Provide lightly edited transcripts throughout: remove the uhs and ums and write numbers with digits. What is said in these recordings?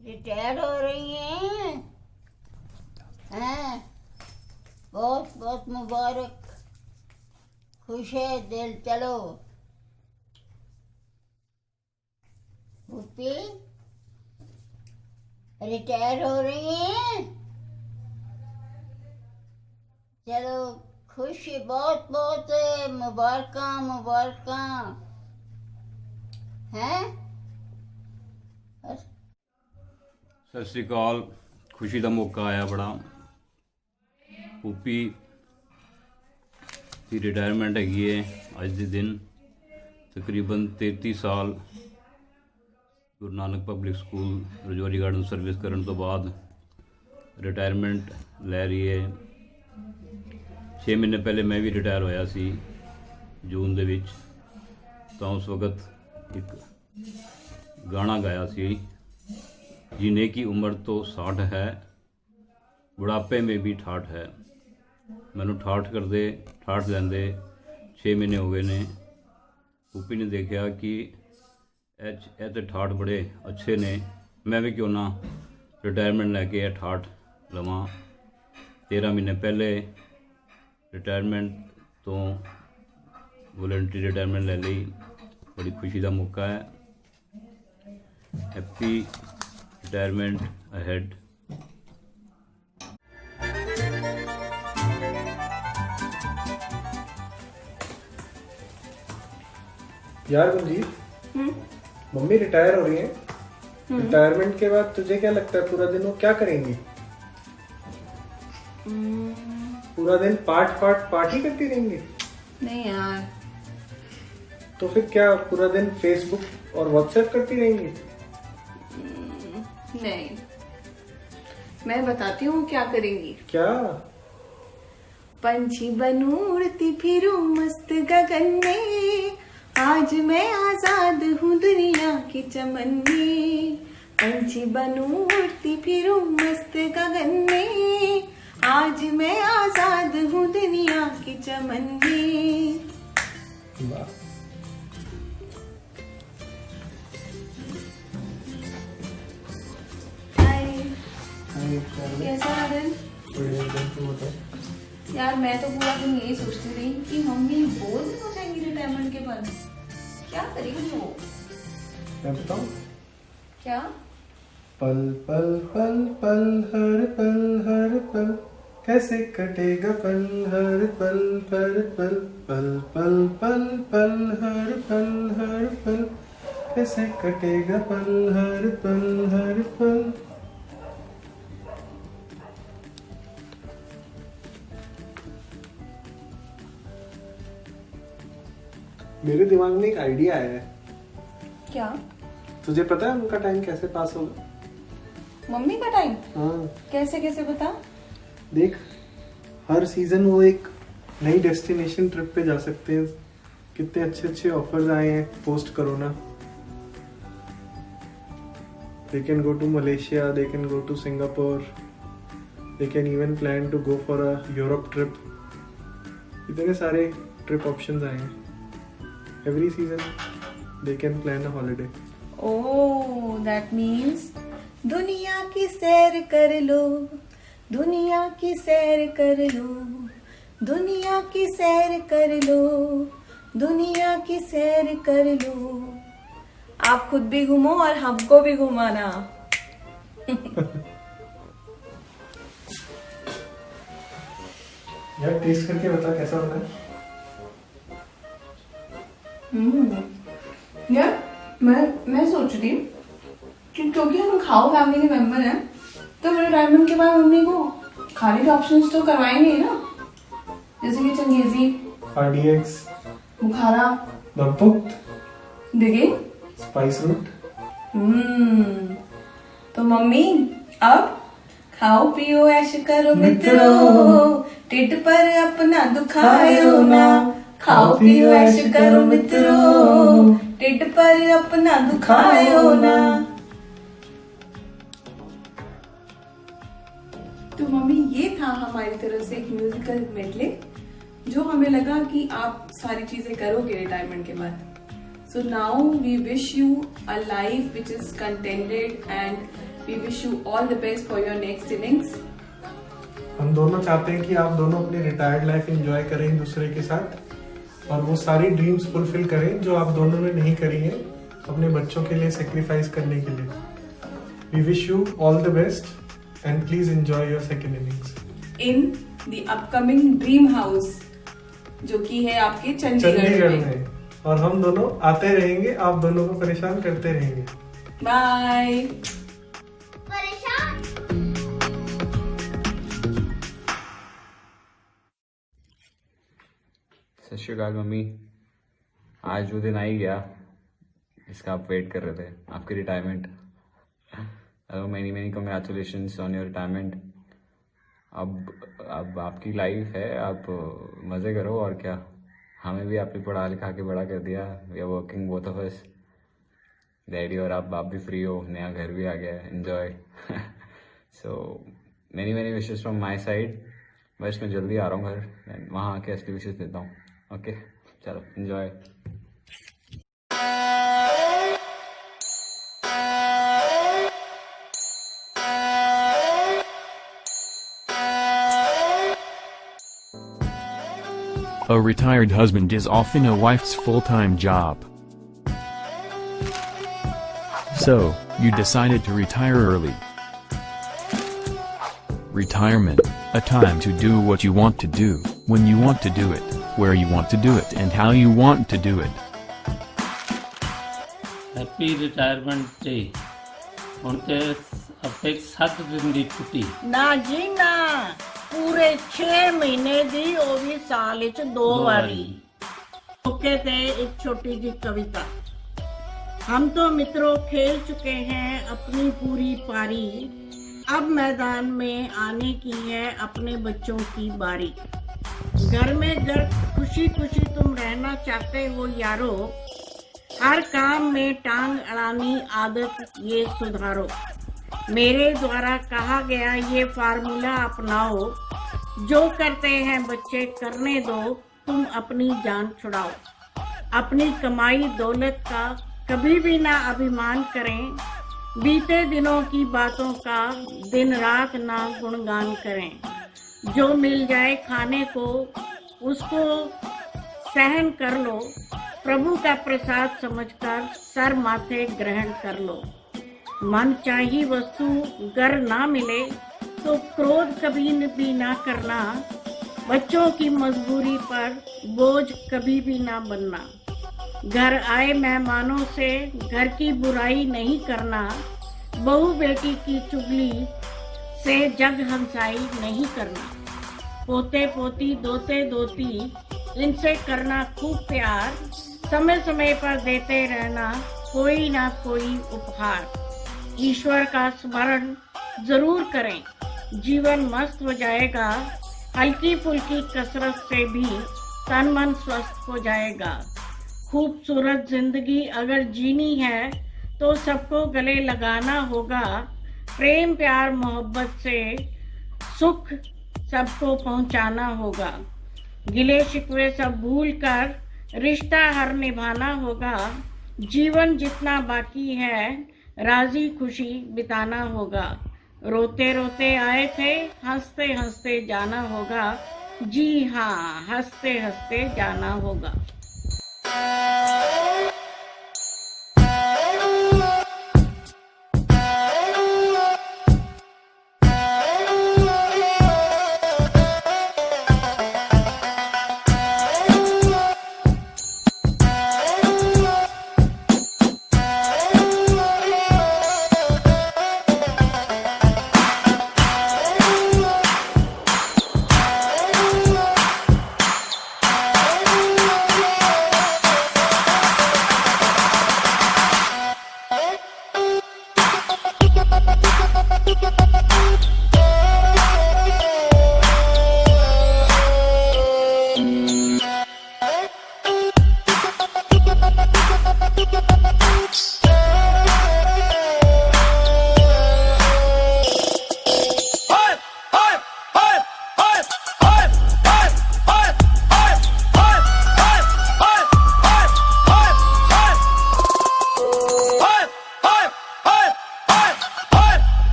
Retire हो रही हैं? बहुत बहुत मुबारक, खुश है दिल। चलो पुप्पी, रिटायर हो रही हैं? चलो खुश, बहुत बहुत मुबारक मुबारक हैं। ਸਤਿ ਸ਼੍ਰੀ ਅਕਾਲ। ਖੁਸ਼ੀ ਦਾ ਮੌਕਾ ਆਇਆ ਬੜਾ। ਪੁੱਪੀ ਦੀ ਰਿਟਾਇਰਮੈਂਟ ਹੈਗੀ ਹੈ ਅੱਜ ਦੇ ਦਿਨ। ਤਕਰੀਬਨ 33 ਸਾਲ Guru Nanak public school Rajouri Garden service ਕਰਨ ਤੋਂ ਬਾਅਦ ਰਿਟਾਇਰਮੈਂਟ ਲੈ ਰਹੀ ਹੈ। 6 ਮਹੀਨੇ ਪਹਿਲੇ ਮੈਂ ਵੀ ਰਿਟਾਇਰ ਹੋਇਆ ਸੀ ਜੂਨ ਦੇ ਵਿੱਚ। ਤਾਂ ਉਸ ਵਕਤ ਇੱਕ ਗਾਣਾ ਗਾਇਆ ਸੀ, जीने की उम्र तो 60 है, बुढ़ापे में भी ठाठ है। मैनू ठाठ करते ठाठ लैंदे 6 महीने हो गए ने। पुप्पी ने देखा कि ਇਹ ਤੇ ਠਾਠ बड़े अच्छे ने, मैं भी क्यों ना रिटायरमेंट लैके ਇਹ ठाठ लवां। 13 महीने पहले रिटायरमेंट तो वॉलंटरी रिटायरमेंट ले ली। बड़ी खुशी का मौका है। Happy retirement ahead। यार गुंजीत, मम्मी रिटायर हो रही है। रिटायरमेंट के बाद तुझे क्या लगता है पूरा दिन वो क्या करेंगी? पूरा दिन पार्टी करती रहेंगी? नहीं यार। तो फिर क्या पूरा दिन फेसबुक और व्हाट्सएप करती रहेंगी? नहीं, मैं बताती हूँ क्या करेंगी। क्या? पंछी बनूं उड़ती फिरूं मस्त गगन में, आज मैं आजाद हूँ दुनिया की चमन में। पंछी बनूं उड़ती फिरूं मस्त गगन में, आज मैं आजाद हूँ दुनिया की चमन में। वाह। कैसा रहा दिन? यार मैं तो पूरा दिन यही सोचती रही कि मम्मी बोर नहीं हो जाएंगी रिटायरमेंट के बाद। क्या करेंगी वो? मैं बताऊं? क्या? पल पल पल पल हर पल कैसे कटेगा पल हर पल पल पल पल पल पल हर पल कैसे कटेगा पल हर पल। मेरे दिमाग में एक आइडिया आया है। क्या? तुझे पता है उनका टाइम कैसे पास होगा? मम्मी का टाइम? हाँ, कैसे कैसे बता। देख, हर सीजन वो एक नई डेस्टिनेशन ट्रिप पे जा सकते हैं। कितने अच्छे अच्छे ऑफर्स आए हैं post corona. They can go to Malaysia, they can go to Singapore, they can even plan to go for a Europe trip। इतने सारे ट्रिप ऑप्शंस आए हैं। Every season they can plan a holiday। Oh, that means दुनिया की सैर कर लो, दुनिया की सैर कर लो, दुनिया की सैर कर लो, दुनिया की सैर कर लो। आप खुद भी घूमो और हमको भी घुमाना। यार टेस्ट करके बता कैसा बना है। यार मैं सोच रही हूँ कि क्योंकि हम खाओ फैमिली के मेंबर हैं, तो रिटायरमेंट के बाद मम्मी को खाने के ऑप्शंस तो करवाएंगे ही ना, जैसे कि चंगेजी, RDX, बुखारा, नमपुक्त, डिगिंग, स्पाइस रूट। तो मम्मी अब खाओ पियो ऐश करो मित्रों, टिट पर अपना दुखायो ना। खाओ पियो ऐश करो मित्रों, टिट पर अपना दुखायो ना। तो मम्मी ये था हमारी तरफ से एक म्यूजिकल मेडले, जो हमें लगा कि आप सारी चीजें करोगे रिटायरमेंट के बाद। So now we wish you a life which is contented and we wish you all the best for your next innings. हम दोनों चाहते हैं कि आप दोनों अपनी रिटायर्ड लाइफ एंजॉय करें एक दूसरे के साथ और वो सारी ड्रीम्स फुलफिल करें जो आप दोनों ने नहीं करी हैं अपने बच्चों के लिए सेक्रीफाइस करने के लिए. We wish you all the best and please enjoy your second innings In the upcoming dream house जो कि है आपके चंडीगढ़ में. और हम दोनों आते रहेंगे, आप दोनों को परेशान करते रहेंगे. बाय. परेशान. सत श्री अकाल मम्मी. आज वो दिन आ ही गया जिसका आप वेट कर रहे थे, आपकी retirement. Many many congratulations on your retirement. अब आपकी लाइफ है, आप मज़े करो और क्या. हमें भी आपने पढ़ा लिखा के बड़ा कर दिया. We are working both of us. Daddy और आप भी फ्री हो, नया घर भी आ गया है. Enjoy. So many many wishes from my side. बस मैं जल्दी आ रहा हूँ घर, वहाँ आके असली विशेस देता हूँ. ओके चलो enjoy. A retired husband is often a wife's full-time job. So, you decided to retire early. Retirement, a time to do what you want to do, when you want to do it, where you want to do it and how you want to do it. Happy retirement day. ਹੁਣ ਤੇ ਹਫ਼ਤੇ 7 ਦਿਨ ਦੀ ਛੁੱਟੀ. ਨਾ ਜੀ ਨਾ, पूरे 6 महीने दी, वो भी साल च 2 बारी. मौके ते एक छोटी जी कविता. हम तो मित्रों खेल चुके हैं अपनी पूरी पारी, अब मैदान में आने की है अपने बच्चों की बारी. घर में घर खुशी खुशी तुम रहना चाहते हो यारो, हर काम में टांग अड़ानी आदत ये सुधारो. मेरे द्वारा कहा गया ये फार्मूला अपनाओ, जो करते हैं बच्चे करने दो, तुम अपनी जान छुड़ाओ. अपनी कमाई दौलत का कभी भी ना अभिमान करें, बीते दिनों की बातों का दिन रात ना गुणगान करें. जो मिल जाए खाने को उसको सहन कर लो, प्रभु का प्रसाद समझकर सर माथे ग्रहण कर लो. मन चाही वस्तु गर ना मिले तो क्रोध कभी भी ना करना, बच्चों की मजबूरी पर बोझ कभी भी ना बनना. घर आए मेहमानों से घर की बुराई नहीं करना, बहू बेटी की चुगली से जग हंसाई नहीं करना. पोते पोती दोते दोती इनसे करना खूब प्यार, समय समय पर देते रहना कोई ना कोई उपहार. ईश्वर का स्मरण जरूर करें, जीवन मस्त हो जाएगा. हल्की फुल्की कसरत से भी तन मन स्वस्थ हो जाएगा. खूबसूरत जिंदगी अगर जीनी है तो सबको गले लगाना होगा. प्रेम प्यार मोहब्बत से सुख सबको पहुंचाना होगा. गिले शिकवे सब भूल कर रिश्ता हर निभाना होगा. जीवन जितना बाकी है राजी खुशी बिताना होगा. रोते रोते आए थे, हंसते हंसते जाना होगा. जी हाँ, हंसते हंसते जाना होगा.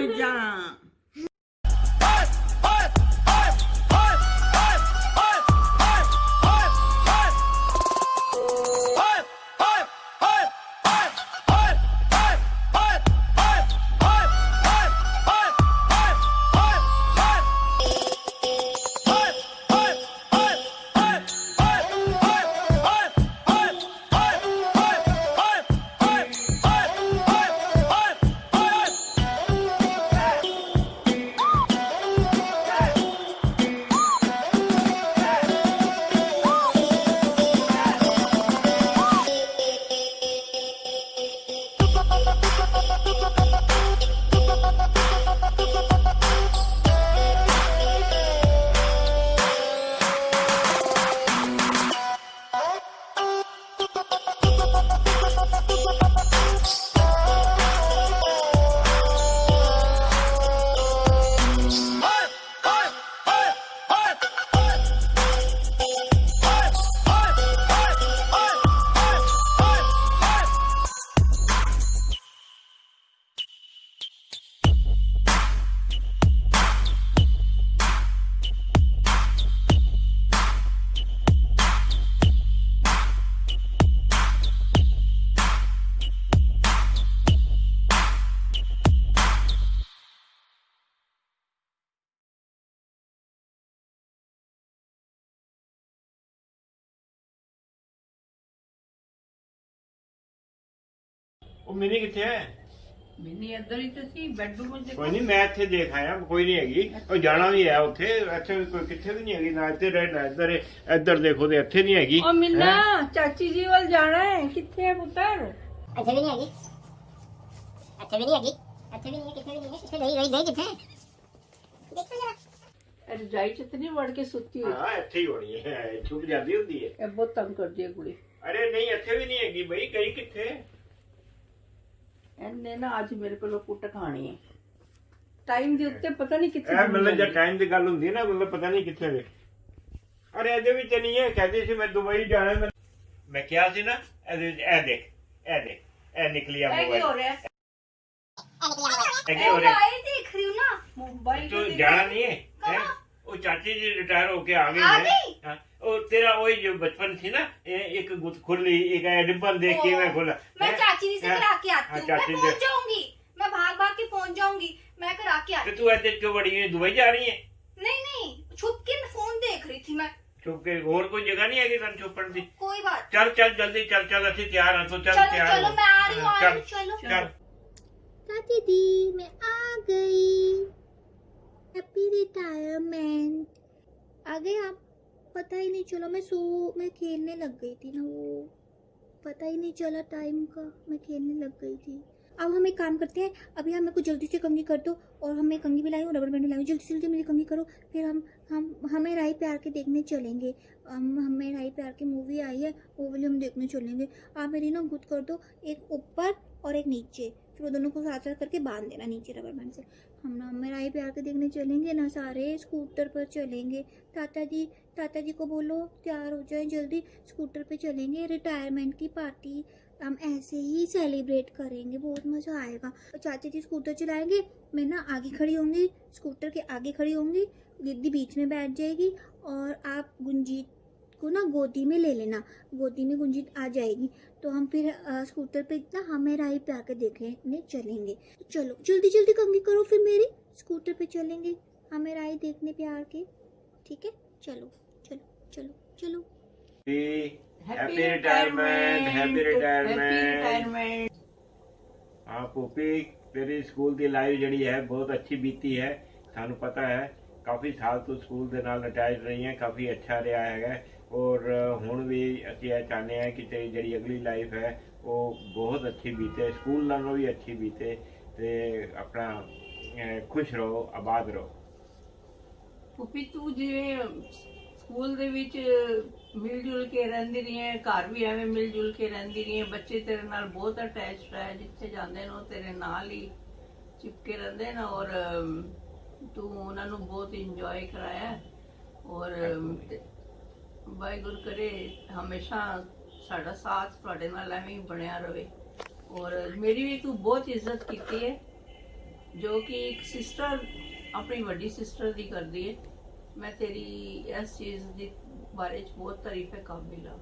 ਮੌਜਾਂ। ਉਹ ਮਿੰਨੀ ਕਿੱਥੇ ਹੈ? ਮਿੰਨੀ ਇੱਧਰ ਹੀ ਤੇ ਸੀ ਬੈਡਰੂਮ ਚ। ਕੋਈ ਨਹੀਂ, ਮੈਂ ਇੱਥੇ ਦੇਖ ਆਇਆ, ਕੋਈ ਨਹੀਂ ਹੈਗੀ। ਉਹ ਜਾਣਾ ਵੀ ਹੈ ਉੱਥੇ, ਇੱਥੇ ਕੋਈ ਕਿੱਥੇ ਵੀ ਨਹੀਂ ਹੈਗੀ, ਨਾ ਇੱਥੇ ਰਹਿ ਨਾ ਇੱਧਰ। ਇੱਧਰ ਦੇਖੋ ਤੇ ਇੱਥੇ ਨਹੀਂ ਹੈਗੀ। ਉਹ ਮਿੰਨਾ ਚਾਚੀ ਜੀ ਵੱਲ ਜਾਣਾ ਹੈ, ਕਿੱਥੇ ਹੈ ਪੁੱਤਰ? ਇੱਥੇ ਵੀ ਨਹੀਂ ਹੈਗੀ, ਇੱਥੇ ਵੀ ਨਹੀਂ ਹੈਗੀ, ਇੱਥੇ ਵੀ ਨਹੀਂ ਹੈ, ਕਿੱਥੇ ਵੀ ਨਹੀਂ ਹੈ, ਕਿੱਥੇ ਗਈ ਕਿੱਥੇ? ਦੇਖੋ ਜਰਾ ਰਜਾਈ ਚ ਤੇ ਨਹੀਂ ਵੜ ਕੇ ਸੁੱਤੀ ਹੋਈ। ਹਾਂ ਇੱਥੇ ਹੀ ਹੋਣੀ ਹੈ, ਛੁਪ ਜਾਂਦੀ ਹੁੰਦੀ ਹੈ। ਇਹ ਬਹੁਤ ਤੰਗ ਕਰਦੀ ਹੈ ਕੁੜੀ। ਅਰੇ ਨਹੀਂ, ਇੱਥੇ ਵੀ ਨਹੀਂ ਹੈਗੀ ਬਈ, ਗਈ ਕਿੱਥੇ? ਇਹਨੇ ਨਾ ਅੱਜ ਮੇਰੇ ਕੋਲੋਂ ਕੁੱਟ ਖਾਣੀ ਹੈ। ਟਾਈਮ ਦੇ ਉੱਤੇ ਪਤਾ ਨਹੀਂ ਕਿੱਥੇ। ਇਹ ਮਤਲਬ ਜਦ ਟਾਈਮ ਦੀ ਗੱਲ ਹੁੰਦੀ ਹੈ ਨਾ, ਮਤਲਬ ਪਤਾ ਨਹੀਂ ਕਿੱਥੇ ਵੇ। ਅਰੇ ਇਹਦੇ ਵਿੱਚ ਨਹੀਂ ਹੈ, ਕਹਿੰਦੀ ਸੀ ਮੈਂ ਦੁਬਈ ਜਾਣਾ। ਮੈਂ ਕਿਹਾ ਸੀ ਨਾ, ਇਹਦੇ ਵਿੱਚ ਇਹ ਦੇਖ, ਇਹ ਦੇਖ, ਇਹ ਨਿਕਲੀ ਆ ਮੋਬਾਈਲ। ਕੀ ਹੋ ਰਿਹਾ? ਇਹ ਕੀ ਹੋ ਰਿਹਾ? ਦੇਖ ਰਹੀ ਹੂੰ ਨਾ, मोबाइल ਤੂੰ ਜਾਣਾ नहीं है, हैं? वो चाची जी रिटायर होके आ गई हैं। हाँ, और तेरा वही जो बचपन थी ना, एक गुथ खुली, एक रिबन देख के मैं खोला। मैं चाची जी से हाँ, करा के आती हाँ, हूँ, मैं चाची पहुंच से। जाऊंगी, मैं भाग भाग के पहुंच जाऊंगी, मैं करा के तो आती तू ऐसे क्यों बड़ी है, दुबई जा रही है? नहीं नहीं, छुप के फोन देख रही थी मैं। छुप के और कोई जगह नहीं है कि तन छुपन थी? कोई बात चल चल जल्दी चल, चल अच्छी तैयार है तो चल चलो तैयार चलो, हो। मैं आ रही हूँ, हाँ, आ रही हूँ, चलो चल। चाची दी मैं आ गई, हैप्पी रिटायरमेंट। आ गए आप? पता ही नहीं चला, मैं खेलने लग गई थी ना, वो पता ही नहीं चला टाइम का, मैं खेलने लग गई थी। अब हम एक काम करते हैं, अभी हम मेरे को जल्दी से कंघी कर दो, और हम मैं कंघी भी लाई हूँ, रबर बैंड लाई हूँ, जल्दी से जल्दी मेरी कंघी करो, फिर हम हमें राही प्यार के देखने चलेंगे। हमें राही प्यार की मूवी आई है, वो वाली हम देखने चलेंगे। आप मेरी ना गुद कर दो, एक ऊपर और एक नीचे, फिर वो दोनों को साथ साथ करके बांध देना नीचे रबर बैंड से। हम ना हमें राही प्यार के देखने चलेंगे ना, सारे स्कूटर पर चलेंगे। ताता जी को बोलो तैयार हो जाए जल्दी, स्कूटर पे चलेंगे। रिटायरमेंट की पार्टी हम ऐसे ही सेलिब्रेट करेंगे, बहुत मज़ा आएगा। चाचा जी स्कूटर चलाएंगे, मैं ना आगे खड़ी होंगी, स्कूटर के आगे खड़ी होंगी, दीदी बीच में बैठ जाएगी, और आप गुंजीत को ना गोदी में ले लेना, गोदी में गुंजीत आ जाएगी, तो हम फिर स्कूटर पे ना हमें राही पे आके देखने चलेंगे। तो चलो जल्दी जल्दी कंघी करो, फिर मेरी स्कूटर पे चलेंगे हमें राही देखने प्यार के, ठीक है? चलो चलो चलो चलो। Happy retirement, happy retirement. हाँ पुप्पी, तेरी स्कूल की लाइफ जड़ी है बहुत अच्छी बीती है, सानू पता है। काफ़ी साल तो स्कूल के नाल अटैच रही है, काफ़ी अच्छा रहा है, और हुण भी असीं यह चाहते हैं कि तेरी जड़ी अगली लाइफ है वो बहुत अच्छी बीते, स्कूल नालों भी अच्छी बीते, ते अपना खुश रहो, आबाद रहो। ਪੁੱਪੀ ਤੂੰ ਜਿਵੇਂ ਸਕੂਲ ਦੇ ਵਿੱਚ ਮਿਲ ਜੁਲ ਕੇ ਰਹਿੰਦੀ ਰਹੀ ਹੈ, ਘਰ ਵੀ ਐਵੇਂ ਮਿਲ ਜੁਲ ਕੇ ਰਹਿੰਦੀ ਰਹੀ ਹੈ, ਬੱਚੇ ਤੇਰੇ ਨਾਲ ਬਹੁਤ ਅਟੈਚਡ ਹੈ, ਜਿੱਥੇ ਜਾਂਦੇ ਨੇ ਉਹ ਤੇਰੇ ਨਾਲ ਹੀ ਚਿਪਕੇ ਰਹਿੰਦੇ ਨੇ, ਔਰ ਤੂੰ ਉਹਨਾਂ ਨੂੰ ਬਹੁਤ ਇੰਜੋਏ ਕਰਾਇਆ, ਔਰ ਵਾਹਿਗੁਰੂ ਕਰੇ ਹਮੇਸ਼ਾ ਸਾਡਾ ਸਾਥ ਤੁਹਾਡੇ ਨਾਲ ਐਵੇਂ ਹੀ ਬਣਿਆ ਰਵੇ, ਔਰ ਮੇਰੀ ਵੀ ਤੂੰ ਬਹੁਤ ਇੱਜ਼ਤ ਕੀਤੀ ਹੈ, ਜੋ ਕਿ ਇੱਕ ਸਿਸਟਰ ਆਪਣੀ ਵੱਡੀ ਸਿਸਟਰ ਦੀ ਕਰਦੀ ਹੈ। ਮੈਂ ਤੇਰੀ ਇਸ ਚੀਜ਼ ਦੀ ਬਾਰੇ 'ਚ ਬਹੁਤ ਤਾਰੀਫੇ ਕਾਬਿਲ ਹਾਂ।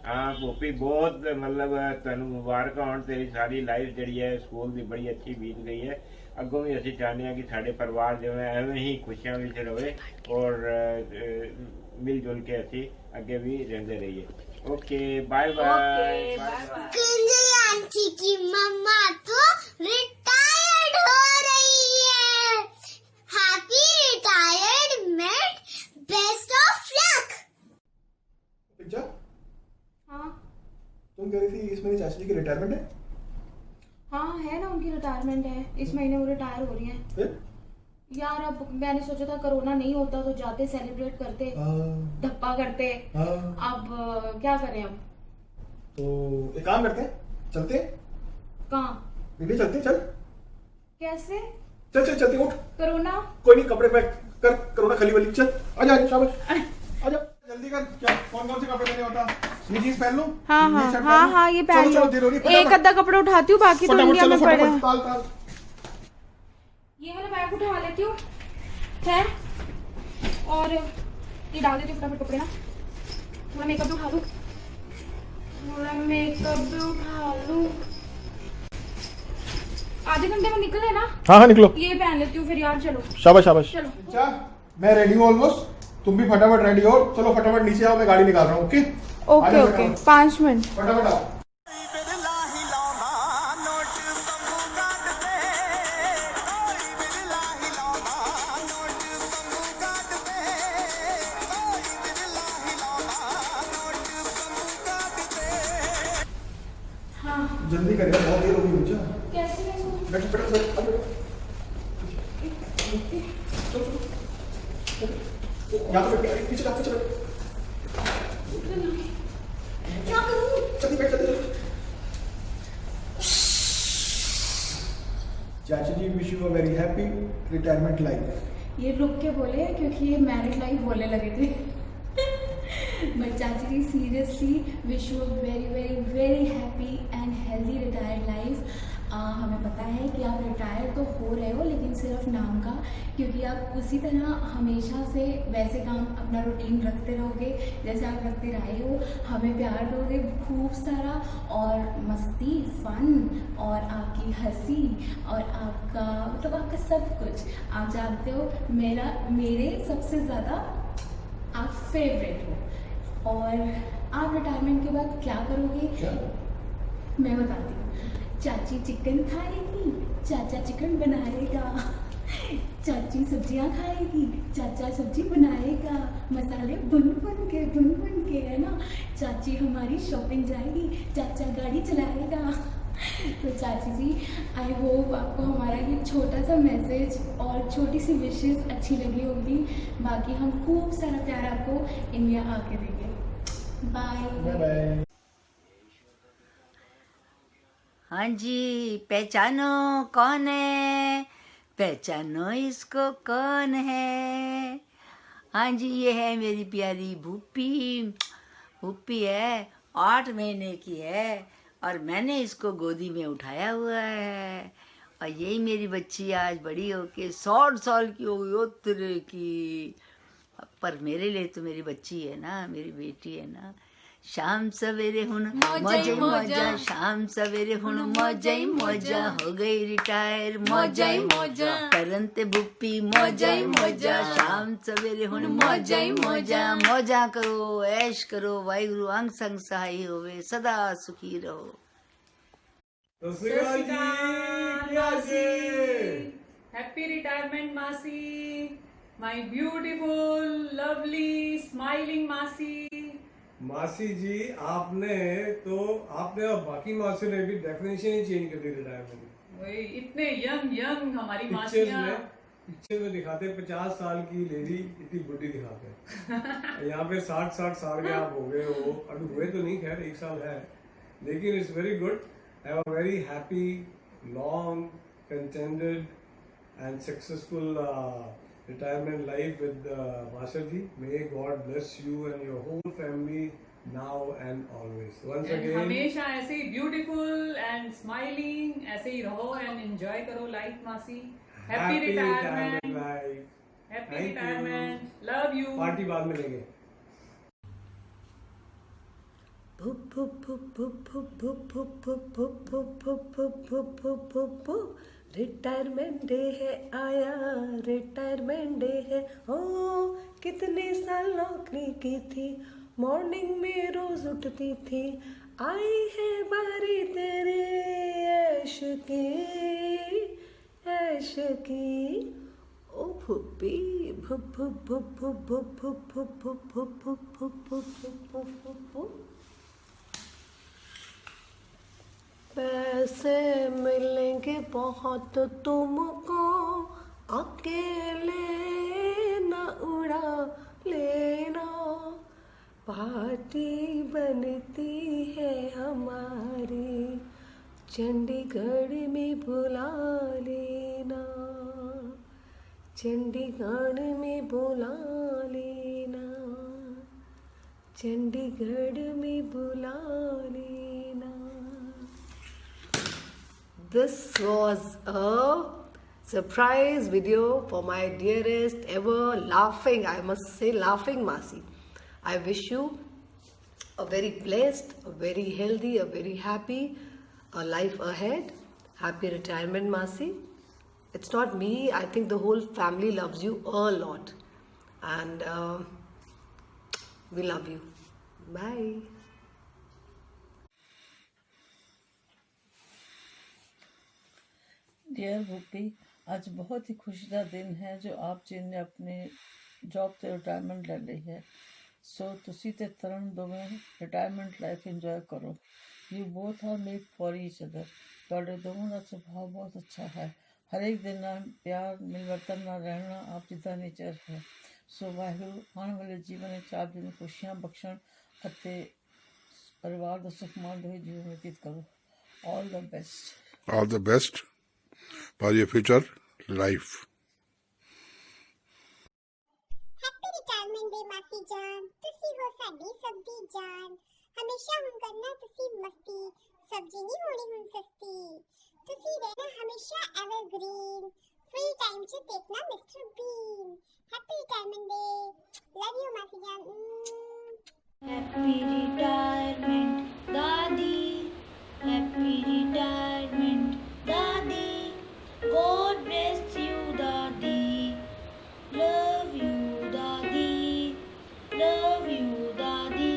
ਹਾਂ ਭੋਪੀ, ਬਹੁਤ ਮਤਲਬ ਤੁਹਾਨੂੰ ਮੁਬਾਰਕਾਂ ਹੋਣ, ਤੇਰੀ ਸਾਰੀ ਲਾਈਫ ਜਿਹੜੀ ਹੈ ਸਕੂਲ ਦੀ ਬੜੀ ਅੱਛੀ ਬੀਤ ਗਈ ਹੈ। ਅੱਗੋਂ ਵੀ ਅਸੀਂ ਚਾਹੁੰਦੇ ਹਾਂ ਕਿ ਸਾਡੇ ਪਰਿਵਾਰ ਜਿਵੇਂ ਐਵੇਂ ਹੀ ਖੁਸ਼ੀਆਂ ਵਿੱਚ ਰਵੇ ਔਰ ਮਿਲ ਜੁਲ ਕੇ ਅਸੀਂ ਅੱਗੇ ਵੀ ਰਹਿੰਦੇ रहिए। Okay bye bye. Kunjal aunty की मम्मा तो रिटायर्ड हो रही है। Happy retirement, best of luck. Pizza, हाँ तुम कह रही थी इस महीने चाची जी की रिटायरमेंट है? हाँ है ना, उनकी रिटायरमेंट है इस महीने, वो रिटायर हो रही हैं। फिर यार अब मैंने सोचा था कोरोना नहीं होता तो जाते सेलिब्रेट करते, धप्पा करते। अब क्या करें अब? तो एक काम करते हैं, चलते हैं कहाँ? इंडिया चलते हैं, चल कैसे? चल चल चलते, उठ। कोरोना कोई नहीं, कपड़े पैक कर, कोरोना खली वाली, चल आजा आजा, शाबाश आजा, जल्दी कर। क्या कौन कौन से कपड़े लेने होता? ये जींस पहन लूं? हाँ ये हाँ शर्ट हाँ पहन लूं? हाँ ये पहन चलो, लो। चलो, देर हो रही है, एक फटाफट। अद्धा कपड़ा उठाती हूँ, बाकी तो फटाफट इंडिया चलो, में पड़े फटाफट, हैं। ताल ताल। ये वाला बैग उठवा लेती हूँ है, और ये डाल देती हूँ फटाफट कपड़े ना। थोड़ा मेकअप भी उठा लूँ, थोड़ा मेकअप भी उठा लूँ। आधे घंटे में निकले ना? हाँ हाँ निकलो। ये पहन लेती हूँ फिर यार, चलो शाबाश शाबाश। चलो। अच्छा मैं रेडी हूँ ऑलमोस्ट, तुम भी फटाफट रेडी हो। चलो फटाफट नीचे आओ, मैं गाड़ी निकाल रहा हूँ। Okay okay okay, 5 minute. फटाफट आओ। जल्दी करेगा, बहुत देर हो गई मुझे। कैसे कैसे? बैठ बैठ बैठ, बैठ। यहाँ पे बैठ, पीछे बैठ, पीछे बैठ। क्या करूँ? जल्दी बैठ, जल्दी बैठ। चाची जी wish you a very happy retirement life. ये रुक के बोले क्योंकि ये मैरिड लाइफ बोलने लगे थे। बट चाची जी seriously wish you very very very happy and healthy retired life. हमें पता है कि आप रिटायर तो हो रहे हो लेकिन सिर्फ नाम का, क्योंकि आप उसी तरह हमेशा से वैसे काम अपना रूटीन रखते रहोगे जैसे आप रखते रहे हो। हमें प्यार दोगे खूब सारा, और मस्ती, फन, और आपकी हंसी, और आपका मतलब आपका सब कुछ। आप जानते हो मेरे सबसे ज़्यादा आप फेवरेट हो। और आप रिटायरमेंट के बाद क्या करोगे? मैं बताती हूँ। चाची चिकन खाएगी, चाचा चिकन बनाएगा। चाची सब्जियां खाएगी, चाचा सब्जी बनाएगा। मसाले बुन बुन के है ना। चाची हमारी शॉपिंग जाएगी, चाचा गाड़ी चलाएगा। तो चाची जी आई होप आपको हमारा ये छोटा सा मैसेज और छोटी सी विशेस अच्छी लगी होगी। बाकी हम खूब सारा प्यार आपको इंडिया आके देंगे। Bye bye. हाँ जी, पहचानो कौन है, पहचानो इसको कौन है। हाँ जी, ये है मेरी प्यारी भूपी। भूपी है, 8 महीने की है और मैंने इसको गोदी में उठाया हुआ है। और यही मेरी बच्ची आज बड़ी होके 100 साल की हो गई, उतरे की। पर मेरे लिए तो मेरी बच्ची है ना, मेरी बेटी है ना। शाम सवेरे हुन मौजा ही मौजा, शाम सवेरे हुन मौजा ही मौजा, हो गई रिटायर मौजा ही मौजा, करन ते भुप्पी मौजा ही मौजा, शाम सवेरे हुन मौजा ही मौजा। मौजा करो, ऐश करो, वाहिगुरु अंग संग सहाय होवे, सदा सुखी रहो। हैप्पी रिटायरमेंट मासी, माय ब्यूटीफुल लवली स्माइलिंग मासी। मासी जी आपने और बाकी मासी ने भी डेफिनेशन ही चेंज कर दी रिटायरमेंट। वही इतने यंग हमारी पिक्चर्स मासियां। पिक्चर में दिखाते 50 साल की लेडी इतनी बुढ़ी दिखाते हैं। यहाँ पे 60 साल के आप हो गए हो। अभी हुए तो नहीं, खैर 1 साल है, लेकिन it's very good. Have a very happy long contented and successful retirement life with Masha ji. May God bless you and your whole family now and always. Once And again, हमेशा ऐसे ही ब्यूटीफुल एंड स्माइलिंग ऐसे ही रहो and enjoy करो life मासी. Happy retirement. life. Happy Thank you. Retirement. Love you. Party बाद में लेंगे. Retirement day है आया, रिटायरमेंट डे है. ओ कितने साल नौकरी की थी, मॉर्निंग में रोज उठती थी. आई है बारी तेरी ऐश की, ऐश की. ओ भुप्पी भुप भुप भुप भुप भुप भुप भुप भुप भुप भुप भुप भुप. पैसे मिलेंगे बहुत तुमको, अकेले न उड़ा लेना. पार्टी बनती है हमारी, चंडीगढ़ में बुला लेना, चंडीगढ़ में बुला लेना, चंडीगढ़ में बुला लेना. This was a surprise video for my dearest ever laughing, I must say laughing Masi. I wish you a very blessed, a very healthy, a very happy life ahead. Happy retirement Masi. It's not me, I think the whole family loves you a lot. And we love you. Bye. Dear Bhupi, आज बहुत ही खुशी का दिन है जो आप जी ने अपनी जॉब से रिटायरमेंट ले ली है. सो तुसी ते तरण दोवें रिटायरमेंट लाइफ इंजॉय करो. You both are made for each other. ਤੁਹਾਡੇ ਦੋਵਾਂ ਦਾ ਸੁਭਾਅ ਬਹੁਤ ਅੱਛਾ ਹੈ. ਹਰੇਕ ਦੇ ਨਾਲ ਪਿਆਰ ਮਿਲਵਰਤਨ ਨਾਲ ਰਹਿਣਾ ਆਪ ਜੀ ਦਾ ਨੇਚਰ ਹੈ. ਸੋ ਵਾਹਿਗੁਰੂ ਆਉਣ ਵਾਲੇ ਜੀਵਨ ਵਿੱਚ ਆਪ ਜੀ ਨੂੰ ਖੁਸ਼ੀਆਂ ਬਖਸ਼ਣ ਅਤੇ ਪਰਿਵਾਰ ਦਾ ਸੁਖਮਈ ਜੀਵਨ ਬਤੀਤ ਕਰੋ. All the best. All the best for your future life. Happy retirement day मासी जान. तुसी हो साडी सब्जी जान. हमेशा हम करना तुसी मस्ती. सब्जी नहीं होनी हम सस्ती. तुसी रहना हमेशा एवरग्रीन. फ्री टाइम से देखना mister Bean. Happy retirement day. Love you मासी जान. हैप्पी रिटायरमेंट दादी. हैप्पी रिटायरमेंट दादी. God bless you, Daddy. Love you, Daddy. Love you, Daddy.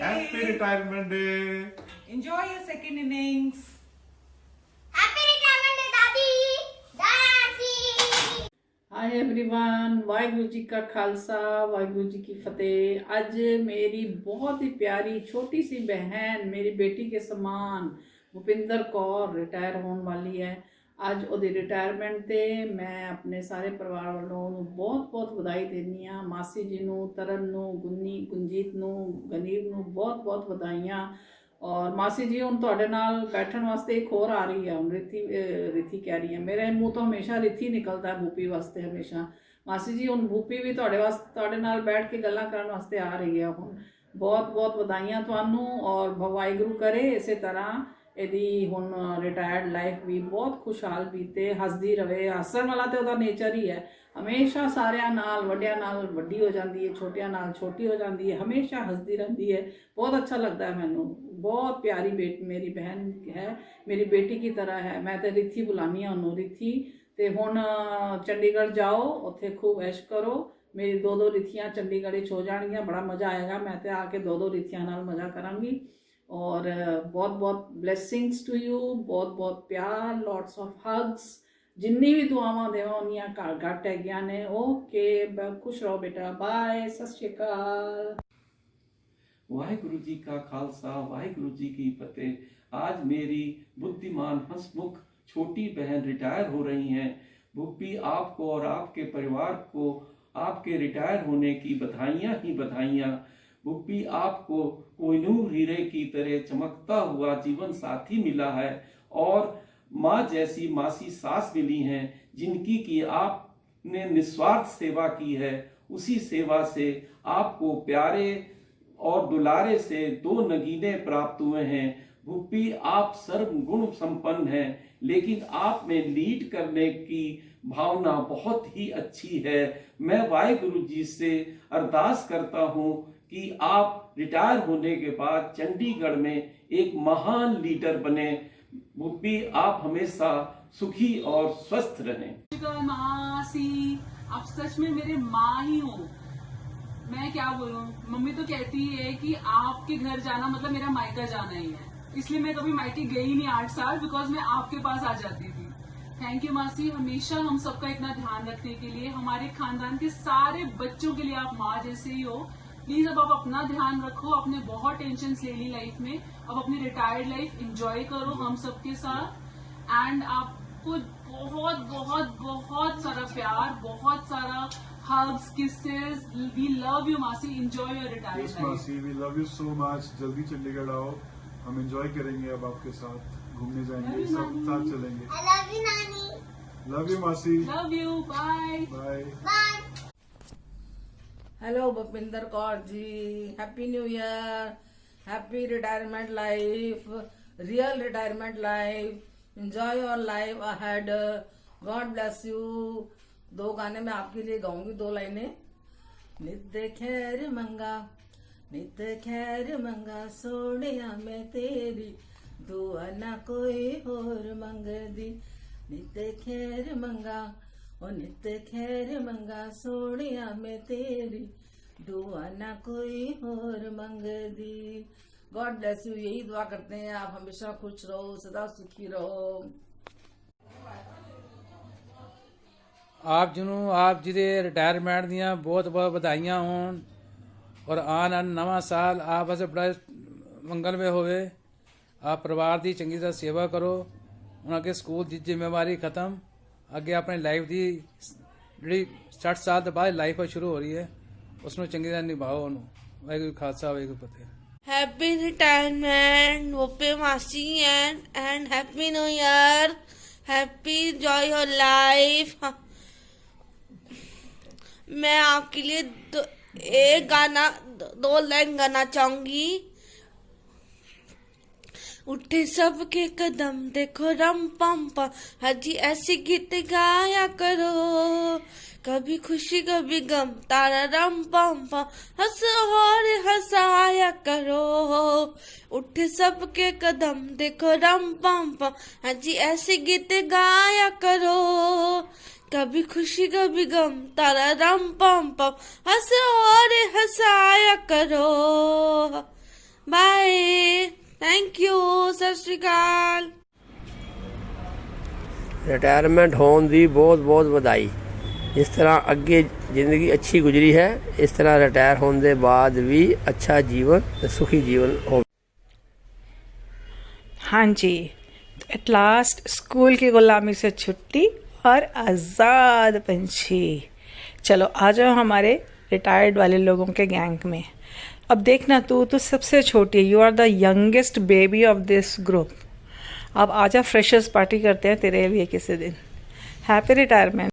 Happy retirement day. Enjoy your second innings. Happy retirement day, Daddy. Daddy. Hi everyone. Waheguru ji का खालसा, वाहिगुरु जी की फतेह. आज मेरी बहुत ही प्यारी छोटी सी बहन, मेरी बेटी के समान भूपिंदर कौर रिटायर होने वाली है. ਅੱਜ ਉਹਦੀ ਰਿਟਾਇਰਮੈਂਟ ਤੇ ਮੈਂ ਆਪਣੇ ਸਾਰੇ ਪਰਿਵਾਰ ਵੱਲੋਂ ਉਹਨੂੰ ਬਹੁਤ ਵਧਾਈ ਦਿੰਦੀ ਹਾਂ. ਮਾਸੀ ਜੀ ਨੂੰ, ਤਰਨ ਨੂੰ, ਗੁੰਜੀਤ ਨੂੰ, ਗਨੀਰ ਨੂੰ ਬਹੁਤ ਵਧਾਈਆਂ. ਔਰ ਮਾਸੀ ਜੀ ਹੁਣ ਤੁਹਾਡੇ ਨਾਲ ਬੈਠਣ ਵਾਸਤੇ ਇੱਕ ਹੋਰ ਆ ਰਹੀ ਹੈ. ਹੁਣ ਰਿਥੀ ਕਹਿ ਰਹੀ ਹੈ. ਮੇਰੇ ਮੂੰਹ ਤੋਂ ਹਮੇਸ਼ਾ ਰਿਥੀ ਨਿਕਲਦਾ ਭੂਪੀ ਵਾਸਤੇ ਹਮੇਸ਼ਾ. ਮਾਸੀ ਜੀ ਹੁਣ ਭੂਪੀ ਵੀ ਤੁਹਾਡੇ ਨਾਲ ਬੈਠ ਕੇ ਗੱਲਾਂ ਕਰਨ ਵਾਸਤੇ ਆ ਰਹੀ ਹੈ. ਹੁਣ ਬਹੁਤ ਵਧਾਈਆਂ ਤੁਹਾਨੂੰ. ਔਰ ਵਾਹਿਗੁਰੂ ਕਰੇ ਇਸੇ ਤਰ੍ਹਾਂ ਇਹਦੀ ਹੁਣ ਰਿਟਾਇਰਡ ਲਾਈਫ ਵੀ ਬਹੁਤ ਖੁਸ਼ਹਾਲ ਬੀਤੇ, ਹੱਸਦੀ ਰਵੇ। ਹੱਸਣ ਵਾਲਾ ਤੇ ਉਹਦਾ ਨੇਚਰ ਹੀ ਹੈ, ਹਮੇਸ਼ਾ ਸਾਰਿਆਂ ਨਾਲ, ਵੱਡਿਆਂ ਨਾਲ ਵੱਡੀ ਹੋ ਜਾਂਦੀ ਹੈ, ਛੋਟਿਆਂ ਨਾਲ ਛੋਟੀ ਹੋ ਜਾਂਦੀ ਹੈ, ਹਮੇਸ਼ਾ ਹੱਸਦੀ ਰਹਿੰਦੀ ਹੈ। ਬਹੁਤ ਅੱਛਾ ਲੱਗਦਾ ਹੈ ਮੈਨੂੰ, ਬਹੁਤ ਪਿਆਰੀ ਮੇਰੀ ਬਹਿਨ ਹੈ, ਮੇਰੀ ਬੇਟੀ की तरह ਹੈ। ਮੈਂ ਤੇ ਰਿੱਥੀ ਬੁਲਾਨੀ ਆ ਉਹਨੂੰ, ਰਿੱਥੀ। ਤੇ ਹੁਣ ਚੰਡੀਗੜ੍ਹ ਜਾਓ, ਉੱਥੇ ਖੂਬ ਐਸ਼ ਕਰੋ। ਮੇਰੀ ਦੋ ਰਿੱਥੀਆਂ ਚੰਡੀਗੜ੍ਹ ਵਿੱਚ ਹੋ ਜਾਣਗੀਆਂ, ਬੜਾ ਮਜ਼ਾ ਆਏਗਾ। ਮੈਂ ਤੇ ਆ ਕੇ ਦੋ ਰਿੱਥੀਆਂ ਨਾਲ ਮਜ਼ਾ ਕਰਾਂਗੀ। और बहुत बहुत ब्लैसिंग्स टू यू, बहुत बहुत प्यार, लॉट्स ऑफ हग्स। जिन्नी भी दुआवां देवां उन्नियां घट हैगियां ने। ओके, खुश रहो बेटा, बाय, सत श्री अकाल। वाहिगुरु जी का खालसा, वाहिगुरु जी की फतेह। आज मेरी बुद्धिमान हंसमुख छोटी बहन रिटायर हो रही हैं। भूपी, आपको और आपके परिवार को आपके रिटायर होने की बधाइयाँ ही बधाइयाँ। भूपी, आपको कोहिनूर हीरे की तरह चमकता हुआ जीवन साथी मिला है और माँ जैसी मासी सास मिली हैं, जिनकी की आपने निस्वार्थ सेवा की है। उसी सेवा से आपको प्यारे और दुलारे से 2 नगीने प्राप्त हुए हैं। भूपी, आप सर्वगुण संपन्न हैं, लेकिन आप में लीड करने की भावना बहुत ही अच्छी है। मैं वाहिगुरु जी से अरदास करता हूँ कि आप रिटायर होने के बाद चंडीगढ़ में एक महान लीडर बने। भूपी, आप हमेशा सुखी और स्वस्थ रहें। मासी, आप सच में मेरे माँ ही हो। मैं क्या बोलूं, मम्मी तो कहती है कि आपके घर जाना मतलब मेरा मायका जाना ही है, इसलिए मैं कभी मायके गई नहीं 8 साल, बिकॉज मैं आपके पास आ जाती थी। थैंक यू मासी, हमेशा हम सबका इतना ध्यान रखने के लिए। हमारे खानदान के सारे बच्चों के लिए आप माँ जैसे ही हो। प्लीज अब आप अपना ध्यान रखो। आपने बहुत टेंशन ले ली लाइफ में, अब अपनी रिटायर्ड लाइफ एंजॉय करो हम सबके साथ। एंड आपको बहुत बहुत बहुत सारा प्यार, बहुत सारा hugs, kisses. We love you मासी, enjoy your retired Yes life. मासी, we love you so much. जल्दी चंडीगढ़ आओ, हम एंजॉय करेंगे। अब आपके साथ घूमने जाएंगे, सब साथ चलेंगे। I love you नानी। लव यू मासी। Love you, bye. Bye. Bye। Hello Bhupinder Kaur ji, happy new year, happy retirement life, real retirement life, enjoy your life ahead, God bless you. 2 गाने मैं आपके लिए गाऊंगी, 2 लाइनें। नित खैर मंगा, नित खैर मंगा, सोनिया में तेरी दुआ ना कोई और मंग दी। नित खैर मंगा, ओ नित खैर मंगा, सोनिया में तेरी दुआ ना कोई और मंग दी। God bless you. यही दुआ करते हैं, आप हमेशा खुश रहो, सदा सुखी रहो। ਆਪ ਜੀ ਨੂੰ, ਆਪ ਜੀ ਦੇ ਰਿਟਾਇਰਮੈਂਟ ਦੀਆਂ ਬਹੁਤ ਬਹੁਤ ਵਧਾਈਆਂ ਹੋਣ ਔਰ ਆਉਣ ਵਾਲਾ ਨਵਾਂ ਸਾਲ ਆਪ ਵਾਸਤੇ ਬੜਾ ਮੰਗਲਮय ਹੋਵੇ। ਆਪ ਪਰਿਵਾਰ ਦੀ ਚੰਗੀ ਤਰ੍ਹਾਂ ਸੇਵਾ ਕਰੋ, ਉਹਨਾਂ ਕੇ ਸਕੂਲ ਦੀ ਜ਼ਿੰਮੇਵਾਰੀ ਖਤਮ, ਅੱਗੇ ਆਪਣੀ ਲਾਈਫ ਦੀ ਜਿਹੜੀ 60 ਸਾਲ ਤੋਂ ਬਾਅਦ ਲਾਈਫ ਸ਼ੁਰੂ ਹੋ ਰਹੀ ਹੈ, ਉਸ ਨੂੰ ਚੰਗੀ ਤਰ੍ਹਾਂ ਨਿਭਾਓ। ਉਹਨੂੰ ਵਾਹਿਗੁਰੂ ਖਾਲਸਾ, ਵਾਹਿਗੁਰੂ ਫਤਿਹ। Happy retirement, Whoopee Masi, and Happy New Year. Happy enjoy your life. मैं आपके लिए एक गाना, 2 लाइन गाना चाहूंगी। उठे सबके कदम देखो रम पम पम, हजी ऐसी गीत गाया करो, कभी खुशी कभी गम तारा रम पम पम, हंसो और हंसाया करो। उठे सबके कदम देखो रम पम पम, हजी ऐसी गीत गाया करो, कभी खुशी कभी गम तारा रम पम पम, हंसो और हंसाया करो। बाय, थैंक यू, सत श्री अकाल। रिटायरमेंट होने की बहुत बहुत बधाई। जिस तरह अगे जिंदगी अच्छी गुजरी है, इस तरह रिटायर होने के बाद भी अच्छा जीवन, सुखी जीवन हो। हाँ जी, एट लास्ट स्कूल की गुलामी से छुट्टी और आज़ाद पंछी। चलो आ जाओ हमारे रिटायर्ड वाले लोगों के गैंग में। अब देखना, तू तो सबसे छोटी है, you are the youngest baby of this group. अब आजा, फ्रेशर्स पार्टी करते हैं तेरे लिए किसी दिन। Happy retirement.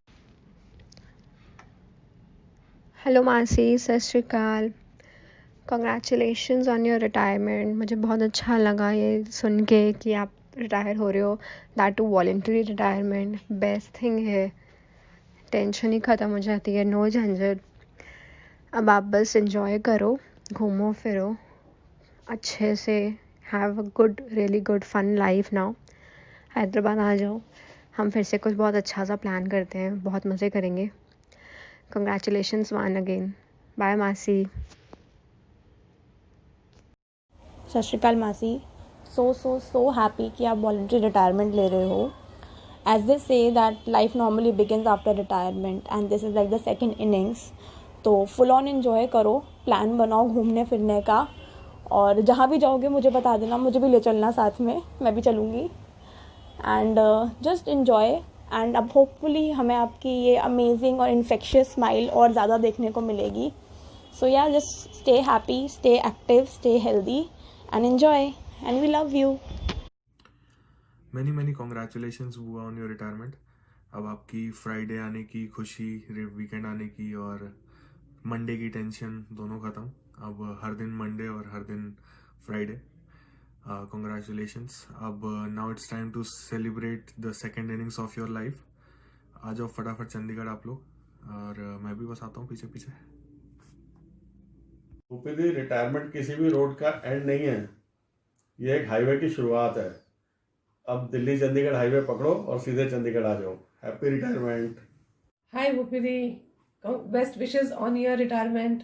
हेलो मासी, सत श्री अकाल। Congratulations on your retirement. मुझे बहुत अच्छा लगा ये सुन के कि आप रिटायर हो रहे हो, that to voluntary retirement. Best thing है, टेंशन ही ख़त्म हो जाती है, नो झंझट। अब आप बस एंजॉय करो, घूमो फिरो अच्छे से, have a good really good fun life now. Hyderabad आ जाओ, हम फिर से कुछ बहुत अच्छा सा प्लान करते हैं, बहुत मज़े करेंगे। Congratulations one again. बाय मासी। सत श्री अकाल मासी। सो हैप्पी कि आप वॉलंटरी रिटायरमेंट ले रहे हो। As they say that life normally begins after retirement and this is like the second innings. तो फुल ऑन एंजॉय करो, प्लान बनाओ घूमने फिरने का, और जहाँ भी जाओगे मुझे बता देना, मुझे भी ले चलना साथ में, मैं भी चलूँगी। And just enjoy. एंड अब होपफुली हमें आपकी ये अमेजिंग और इन्फेक्शियस स्माइल और ज़्यादा देखने को मिलेगी। So yeah just stay happy, stay active, stay healthy and enjoy, and we love you. Many congratulations हुआ ऑन योर रिटायरमेंट। अब आपकी फ्राइडे आने की खुशी, वीकेंड आने की और मंडे की टेंशन दोनों ख़त्म। अब हर दिन मंडे और हर दिन फ्राइडे। कॉन्ग्रेचुलेशंस। अब now it's time to celebrate the second innings of your life. आ जाओ फटाफट चंडीगढ़ आप लोग, और मैं भी बस आता हूँ पीछे पीछे। भूपी, रिटायरमेंट किसी भी रोड का एंड नहीं है, ये एक हाईवे की शुरुआत है। अब दिल्ली चंडीगढ़ हाईवे पकड़ो और सीधे चंडीगढ़ आ जाओ। Happy retirement. Hi Bhupidi, best wishes on your retirement.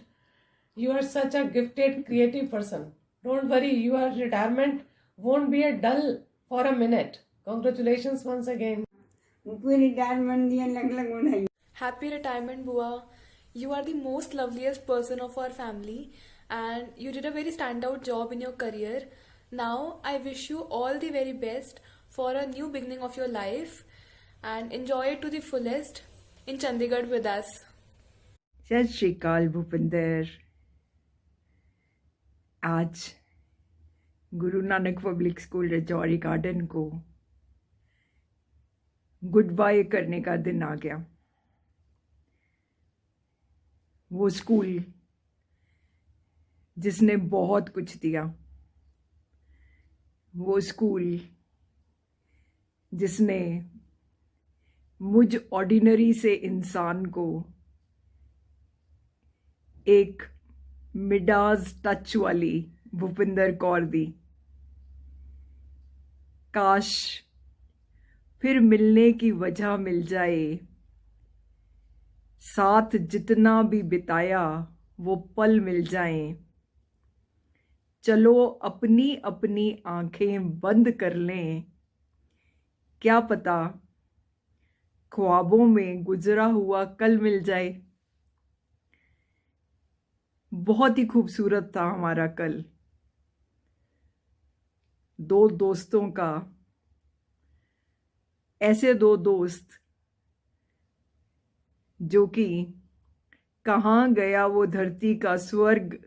You are such a gifted, creative person. Don't worry, your retirement won't be a dull for a minute. Congratulations once again. Happy retirement, Bua. You are the most loveliest person of our family and you did a very standout job in your career. Now, I wish you all the very best for a new beginning of your life and enjoy it to the fullest in Chandigarh with us. सत श्री अकाल भूपिंदर। आज Guru Nanak public school Rajouri garden को good bye करने का दिन आ गया। वो school जिसने बहुत कुछ दिया, वो स्कूल जिसने मुझ ऑर्डिनरी से इंसान को एक मिडाज टच वाली भूपिंदर कौर दी। काश फिर मिलने की वजह मिल जाए, साथ जितना भी बिताया वो पल मिल जाएं। चलो अपनी अपनी आंखें बंद कर लें, क्या पता ख्वाबों में गुजरा हुआ कल मिल जाए। बहुत ही खूबसूरत था हमारा कल। दो दोस्तों का, ऐसे दो दोस्त जो कि कहाँ गया वो धरती का स्वर्ग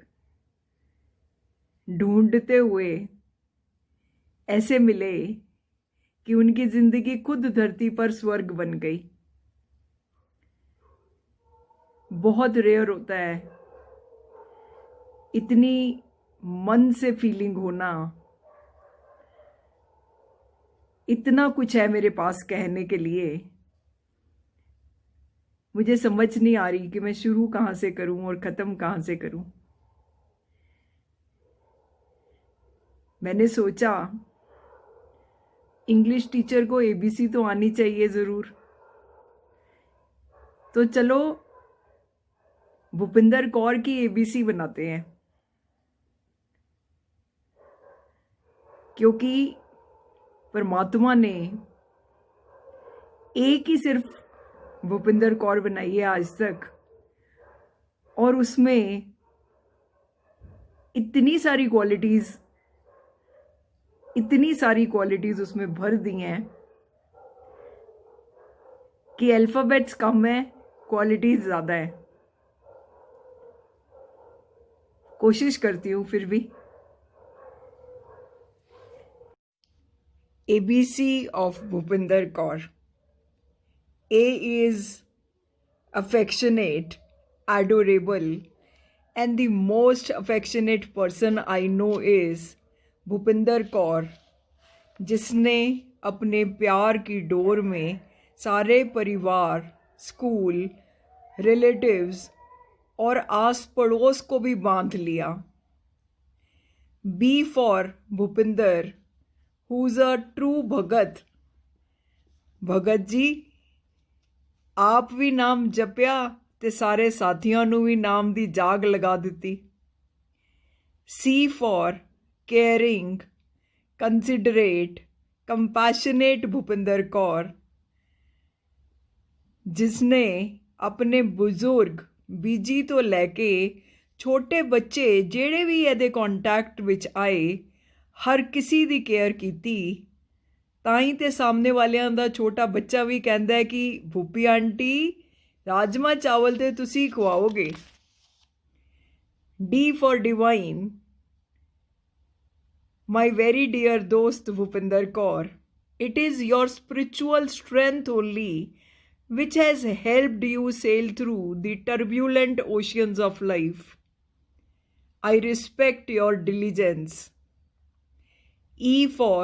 ढूंढते हुए ऐसे मिले कि उनकी जिंदगी खुद धरती पर स्वर्ग बन गई। बहुत रेयर होता है इतनी मन से फीलिंग होना। इतना कुछ है मेरे पास कहने के लिए, मुझे समझ नहीं आ रही कि मैं शुरू कहाँ से करूं और ख़त्म कहाँ से करूं। मैंने सोचा इंग्लिश टीचर को एबीसी तो आनी चाहिए ज़रूर, तो चलो भूपिंदर कौर की एबीसी बनाते हैं, क्योंकि परमात्मा ने एक ही सिर्फ भूपिंदर कौर बनाई है आज तक, और उसमें इतनी सारी क्वालिटीज़ उसमें भर दी हैं कि अल्फ़ाबेट्स कम है, क्वालिटीज़ ज़्यादा है। कोशिश करती हूँ फिर भी। ABC of Bhupinder Kaur. A is affectionate, adorable, and the most affectionate person I know is Bhupinder Kaur, जिसने अपने प्यार की डोर में सारे परिवार, स्कूल, रिलेटिव्स और आस पड़ोस को भी बांध लिया. B for Bhupinder, who's a true भगत. भगत जी, आप भी नाम जपिया ते सारे साथियों ਨੂੰ ਵੀ ਨਾਮ ਦੀ ਜਾਗ ਲਗਾ ਦਿੱਤੀ. C for caring, considerate, compassionate Bhupinder Kaur, जिसने अपने बुजुर्ग ਬੀਜੀ ਤੋਂ ਲੈ ਕੇ ਛੋਟੇ ਬੱਚੇ ਜਿਹੜੇ ਵੀ ਇਹਦੇ ਕੰਟੈਕਟ ਵਿੱਚ ਆਏ ਹਰ ਕਿਸੇ ਦੀ ਕੇਅਰ ਕੀਤੀ. ਤਾਂ ਹੀ ਤੇ ਸਾਹਮਣੇ ਵਾਲਿਆਂ ਦਾ ਛੋਟਾ ਬੱਚਾ ਵੀ ਕਹਿੰਦਾ ਹੈ ਕਿ ਭੂਪੀ ਆਂਟੀ ਰਾਜਮਾ ਚਾਵਲ ਤੇ ਤੁਸੀਂ ਖਵਾਓਗੇ. D for divine, my very dear dost Bhupinder Kaur, it is your spiritual strength only which has helped you sail through the turbulent oceans of life. I respect your diligence. E for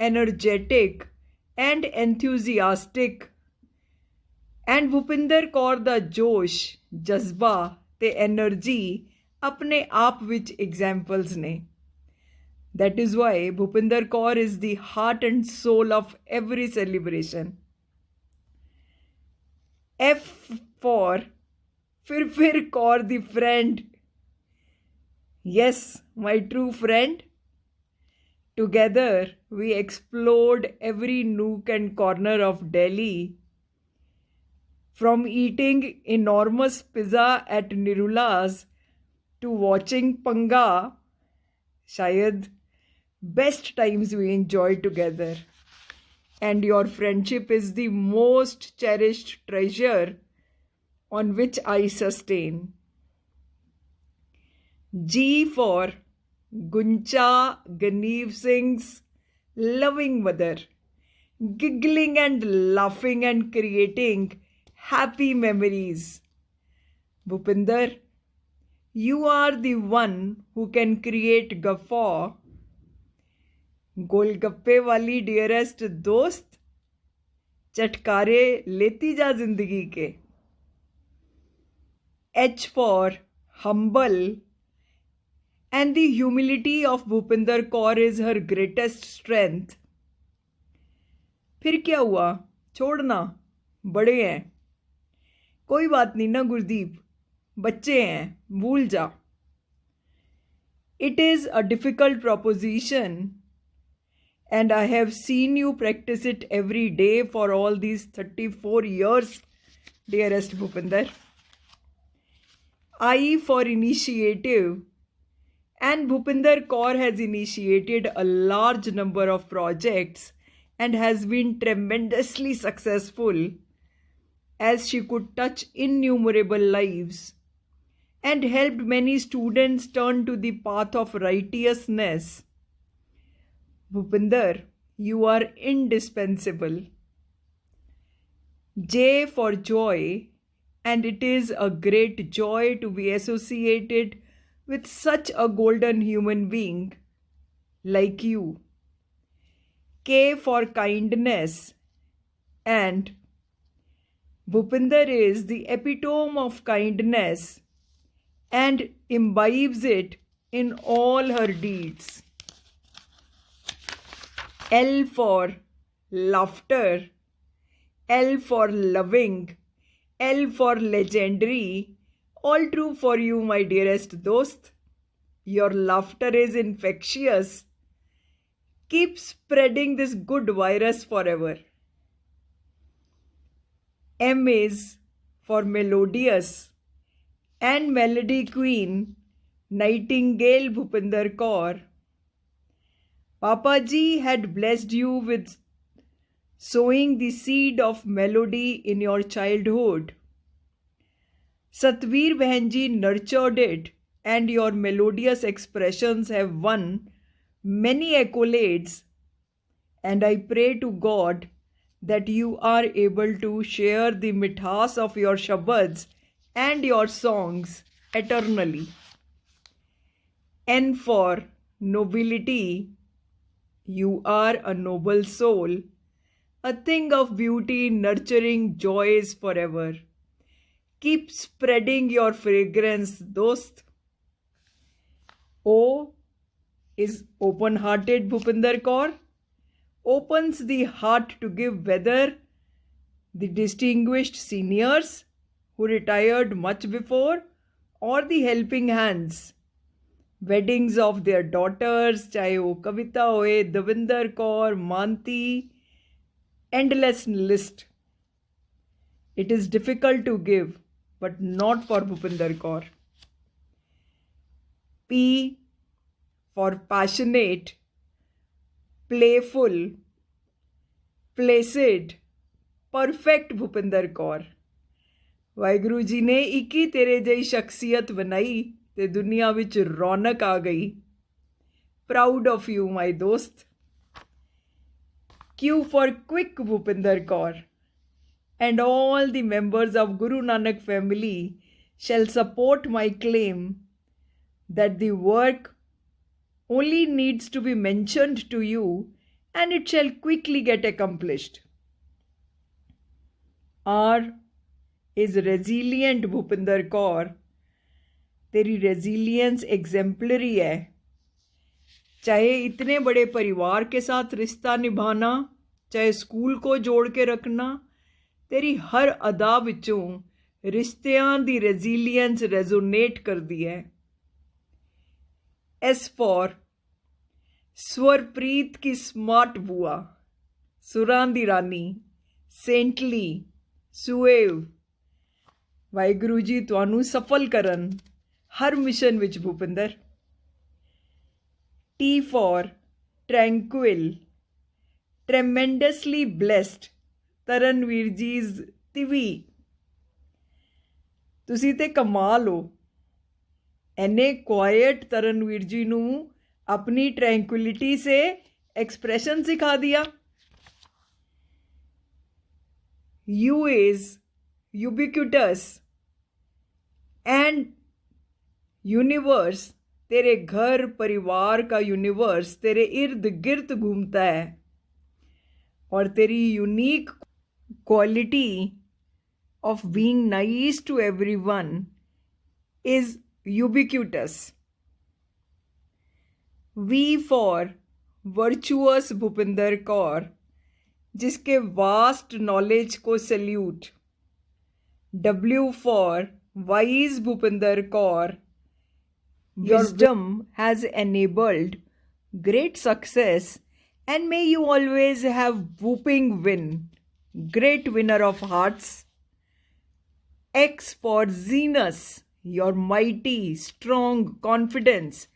energetic and enthusiastic, and Bhupinder Kaur ਦਾ ਜੋਸ਼, ਜਜ਼ਬਾ ਤੇ energy ਆਪਣੇ ਆਪ ਵਿੱਚ examples ਨੇ. That is why Bhupinder Kaur is the heart and soul of every celebration. F for Fir Kaur the friend. Yes, my true friend. Together we explored every nook and corner of Delhi, from eating enormous pizza at Nirula's to watching Panga. Shayad best times we enjoyed together. And your friendship is the most cherished treasure on which I sustain. G for Guncha Ganeev Singh's loving mother, giggling and laughing and creating happy memories. Bhupinder, you are the one who can create guffaw. गोलगप्पे वाली dearest दोस्त, चटकारे लेती जा जिंदगी के. H for humble, and the humility of Bhupinder Kaur is her greatest strength. फिर क्या हुआ, छोड़ना, बड़े हैं. कोई बात नहीं ना गुरदीप, बच्चे हैं, भूल जा. It is a difficult proposition, and I have seen you practice it every day for all these 34 years, dearest Bhupinder. I for initiative, and Bhupinder Kaur has initiated a large number of projects and has been tremendously successful, as she could touch innumerable lives and helped many students turn to the path of righteousness. Bhupinder, you are indispensable. J for joy, and it is a great joy to be associated with such a golden human being like you. K for kindness, and Bhupinder is the epitome of kindness and imbibes it in all her deeds. L for laughter, L for loving, L for legendary. All true for you, my dearest dost. Your laughter is infectious. Keep spreading this good virus forever. M is for melodious, and melody queen, Nightingale Bhupinder Kaur. Papa Ji had blessed you with sowing the seed of melody in your childhood. Satveer Bahanji nurtured it, and your melodious expressions have won many accolades. And I pray to God that you are able to share the mithas of your shabads and your songs eternally. N for nobility. You are a noble soul, a thing of beauty, nurturing joys forever. Keep spreading your fragrance, dost. O is open-hearted Bhupinder Kaur. Opens the heart to give whether the distinguished seniors who retired much before or the helping hands. Weddings of their daughters, चाहे वो कविता होए, दविंदर कौर, मानती, endless list. It is difficult to give, but not for Bhupinder Kaur. P for passionate, playful, placid, perfect Bhupinder Kaur. Waheguru ji ने एक ही तेरे जई शख्सियत बनाई ते दुनिया विच रौनक आ गई. Proud of you, my dost. Q for quick Bhupinder Kaur. And all the members of Guru Nanak family shall support my claim that the work only needs to be mentioned to you and it shall quickly get accomplished. R is resilient Bhupinder Kaur. तेरी resilience exemplary है. चाहे इतने बड़े परिवार के साथ रिश्ता निभाना, चाहे स्कूल को जोड़ के रखना, तेरी हर अदा विचों रिश्तियां दी रेजिलियंस रेजोनेट कर दी है. एस फॉर स्वरप्रीत की स्मार्ट बुआ, सुरां दी रानी, सेंटली, सुएव. वाहिगुरु जी तुहानू सफल करन हर मिशन विच Bhupinder. T for tranquil, tremendously blessed Taranveer ji's तिवी. तुसी ते कमाल हो. एने क्वाइट तरनवीर जी नू अपनी ट्रैंक्विलिटी से एक्सप्रेशन सिखा दिया. U is ubiquitous and universe, तेरे घर परिवार का यूनिवर्स तेरे इर्द गिर्द घूमता है और तेरी unique quality of being nice to everyone is ubiquitous. V for virtuous Bhupinder Kaur, जिसके वास्ट नॉलेज को salute. W for wise Bhupinder Kaur. Your wisdom has enabled great success and may you always have whooping win, great winner of hearts. X for Zenus, your mighty, strong confidence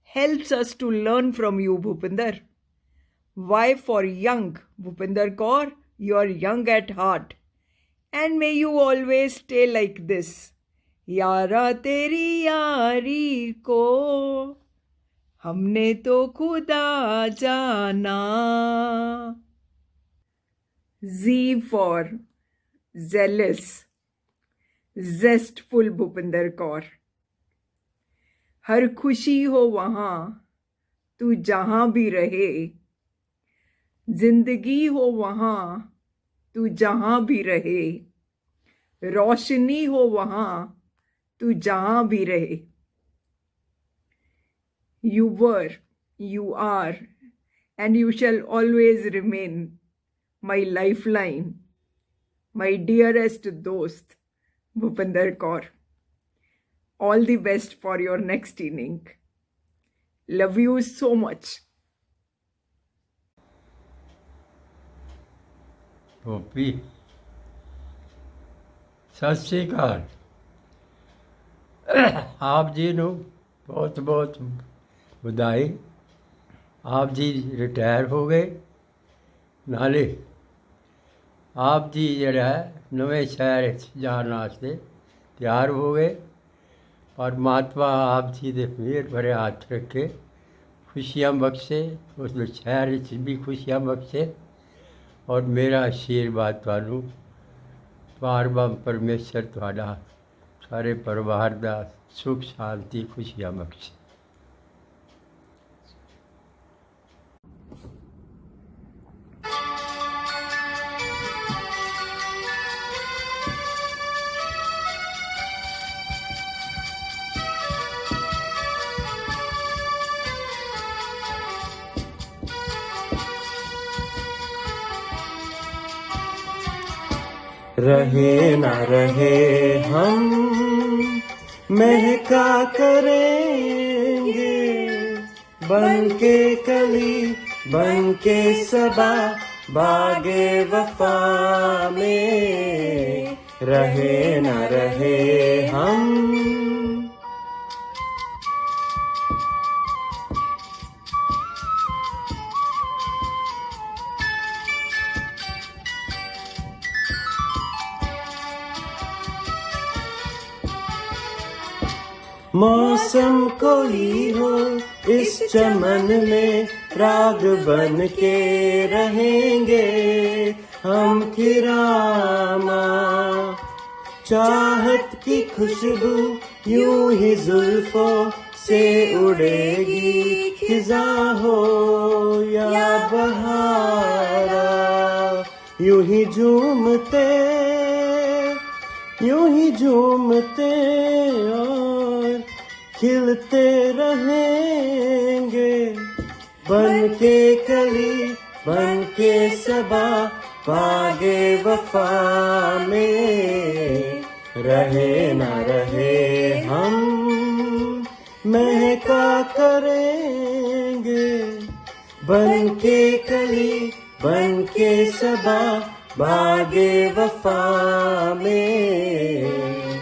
helps us to learn from you, Bhupinder. Y for young, Bhupinder Kaur, you are young at heart and may you always stay like this. यारा तेरी यारी को हमने तो खुदा जाना. Z for zealous, zestful Bhupinder Kaur. हर खुशी हो वहाँ तू जहाँ भी रहे, जिंदगी हो वहाँ तू जहाँ भी रहे, रोशनी हो वहाँ तू जहाँ भी रहे. You were, you are, and you shall always remain my lifeline, my dearest dost, Bhupinder Kaur. All the best for your next inning. Love you so much. Bhopi, सत श्री अकाल. आप जी ਨੂੰ ਬਹੁਤ ਬਹੁਤ ਵਧਾਈ. ਆਪ ਜੀ ਰਿਟਾਇਰ ਹੋ ਗਏ, ਨਾਲੇ ਆਪ ਜੀ ਜਿਹੜਾ ਹੈ ਨਵੇਂ ਸ਼ਹਿਰ ਜਾਣ ਵਾਸਤੇ ਤਿਆਰ ਹੋ ਗਏ. परमात्मा आप जी दे मेहर भरे हाथ रखे, खुशियाँ बख्शे, उस शहर भी खुशियाँ बख्शे और मेरा आशीर्वाद थानू बार-बार परमेश्वर थोड़ा सारे परिवार का सुख शांति खुशियाँ बख्शे. रहे ना रहे हम महका करेंगे, बन के कली बन के सबा बागे वफा में, रहे ना रहे हम। मौसम कोई हो इस चमन में राग बन के रहेंगे हम खिरामा, चाहत की खुशबू यूं ही जुल्फों से उड़ेगी, खिजा हो या बहारा, यूं ही झूमते और खिलते रहेंगे, बन के कली बन के सबा बागे वफा में, रहे ना रहे हम महका करेंगे, बन के कली बन के सबा बागे वफा में।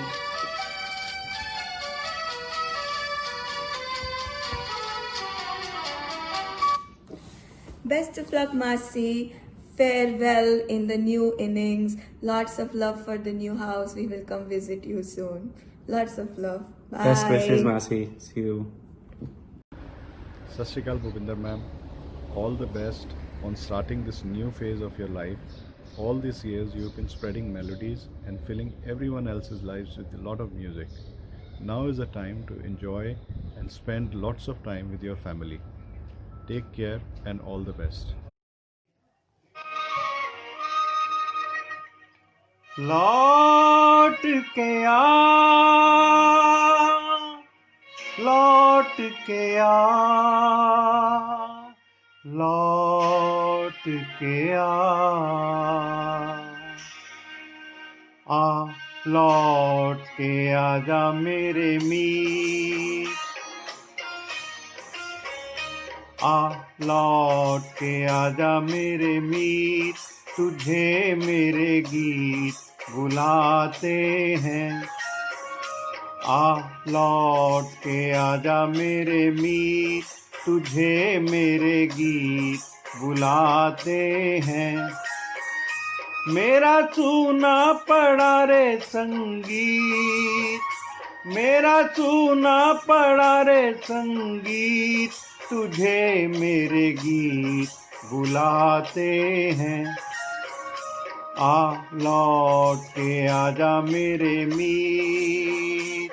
Best of luck, Masi. Farewell in the new innings. Lots of love for the new house. We will come visit you soon. Lots of love. Bye. Best wishes, Masi. See you. Sat Shri Akal, Bhupinder ma'am. All the best on starting this new phase of your life. All these years you've been spreading melodies and filling everyone else's lives with a lot of music. Now is the time to enjoy and spend lots of time with your family. Take care and all the best. लौट के आ, लौट के आ, लौट के आ, लौट के आजा मेरे मीत, लौट के आजा मेरे मीत, तुझे मेरे गीत बुलाते हैं, लौट के आजा मेरे मीत, तुझे मेरे गीत बुलाते हैं। मेरा सूना पड़ा रे संगीत, मेरा सूना पड़ा रे संगीत, तुझे मेरे गीत बुलाते हैं, लौट के आजा मेरे मीत।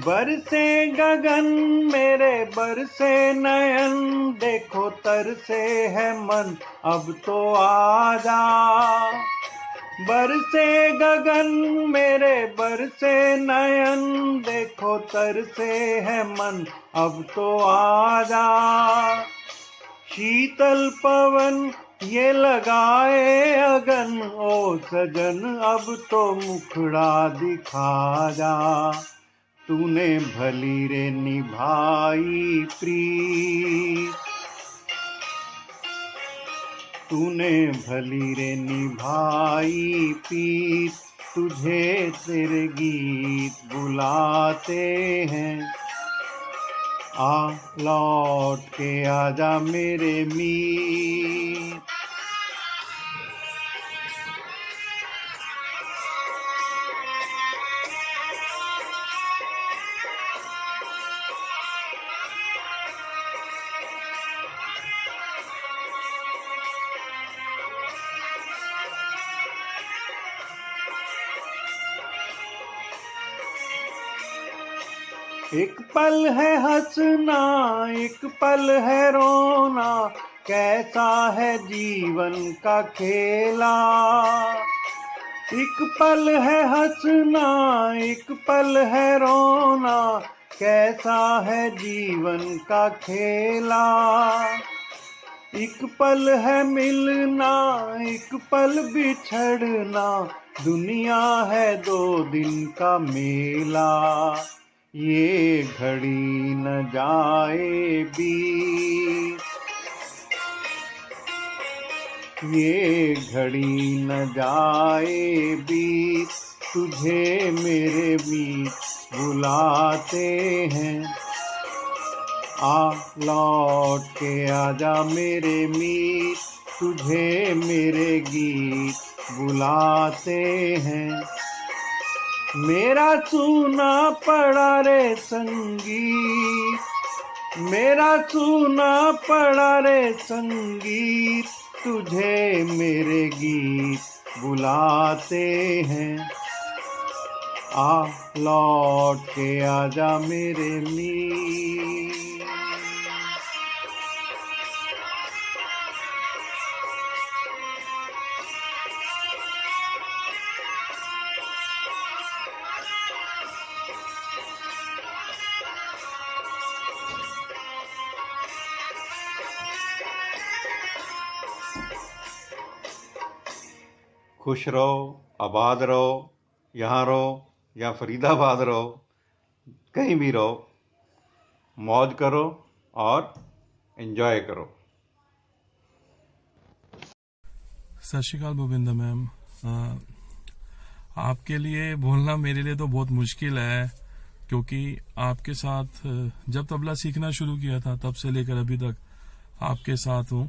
बरसे गगन मेरे बरसे नयन, देखो तरसे है मन अब तो आजा। बरसे गगन मेरे बरसे नयन, देखो तरसे है मन अब तो आजा। शीतल पवन ये लगाए अगन, ओ सजन अब तो मुखड़ा दिखा जा। तूने भली रे निभाई प्रीत, तूने भली रे निभाई प्रीत, तुझे तेरे गीत बुलाते हैं, लौट के आजा मेरे मीत। एक पल है हंसना, एक पल है रोना, कैसा है जीवन का खेला। एक पल है हंसना, एक पल है रोना, कैसा है जीवन का खेला। एक पल है मिलना, एक पल बिछड़ना, दुनिया है 2 दिन का मेला। ये घड़ी न जाए बीत, ये घड़ी न जाए बीत, तुझे मेरे मीत बुलाते हैं। आ लौट के आजा मेरे मीत, तुझे मेरे गीत बुलाते हैं। मेरा सूना पड़ा रे संगीत, मेरा सूना पड़ा रे संगीत, तुझे मेरे गीत बुलाते हैं। आ लौट के आजा मेरे मीत। खुश रहो, आबाद रहो, यहाँ रहो या फरीदाबाद रहो, कहीं भी रहो, मौज करो और एंजॉय करो। सत श्री अकाल भूपिंदर मैम। आपके लिए बोलना मेरे लिए तो बहुत मुश्किल है, क्योंकि आपके साथ जब तबला सीखना शुरू किया था तब से लेकर अभी तक आपके साथ हूँ,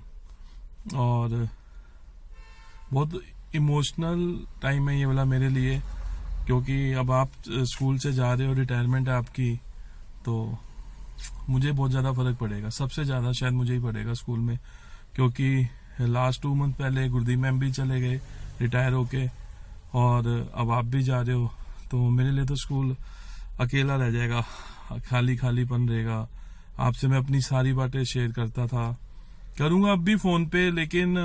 और बहुत इमोशनल टाइम है ये वाला मेरे लिए, क्योंकि अब आप स्कूल से जा रहे हो, रिटायरमेंट है आपकी, तो मुझे बहुत ज़्यादा फर्क पड़ेगा, सबसे ज़्यादा शायद मुझे ही पड़ेगा स्कूल में, क्योंकि लास्ट 2 मंथ पहले गुरदीप मैम भी चले गए रिटायर होके, और अब आप भी जा रहे हो, तो मेरे लिए तो स्कूल अकेला रह जाएगा, खाली खालीपन रहेगा। आपसे मैं अपनी सारी बातें शेयर करता था, करूँगा अब भी फ़ोन पे, लेकिन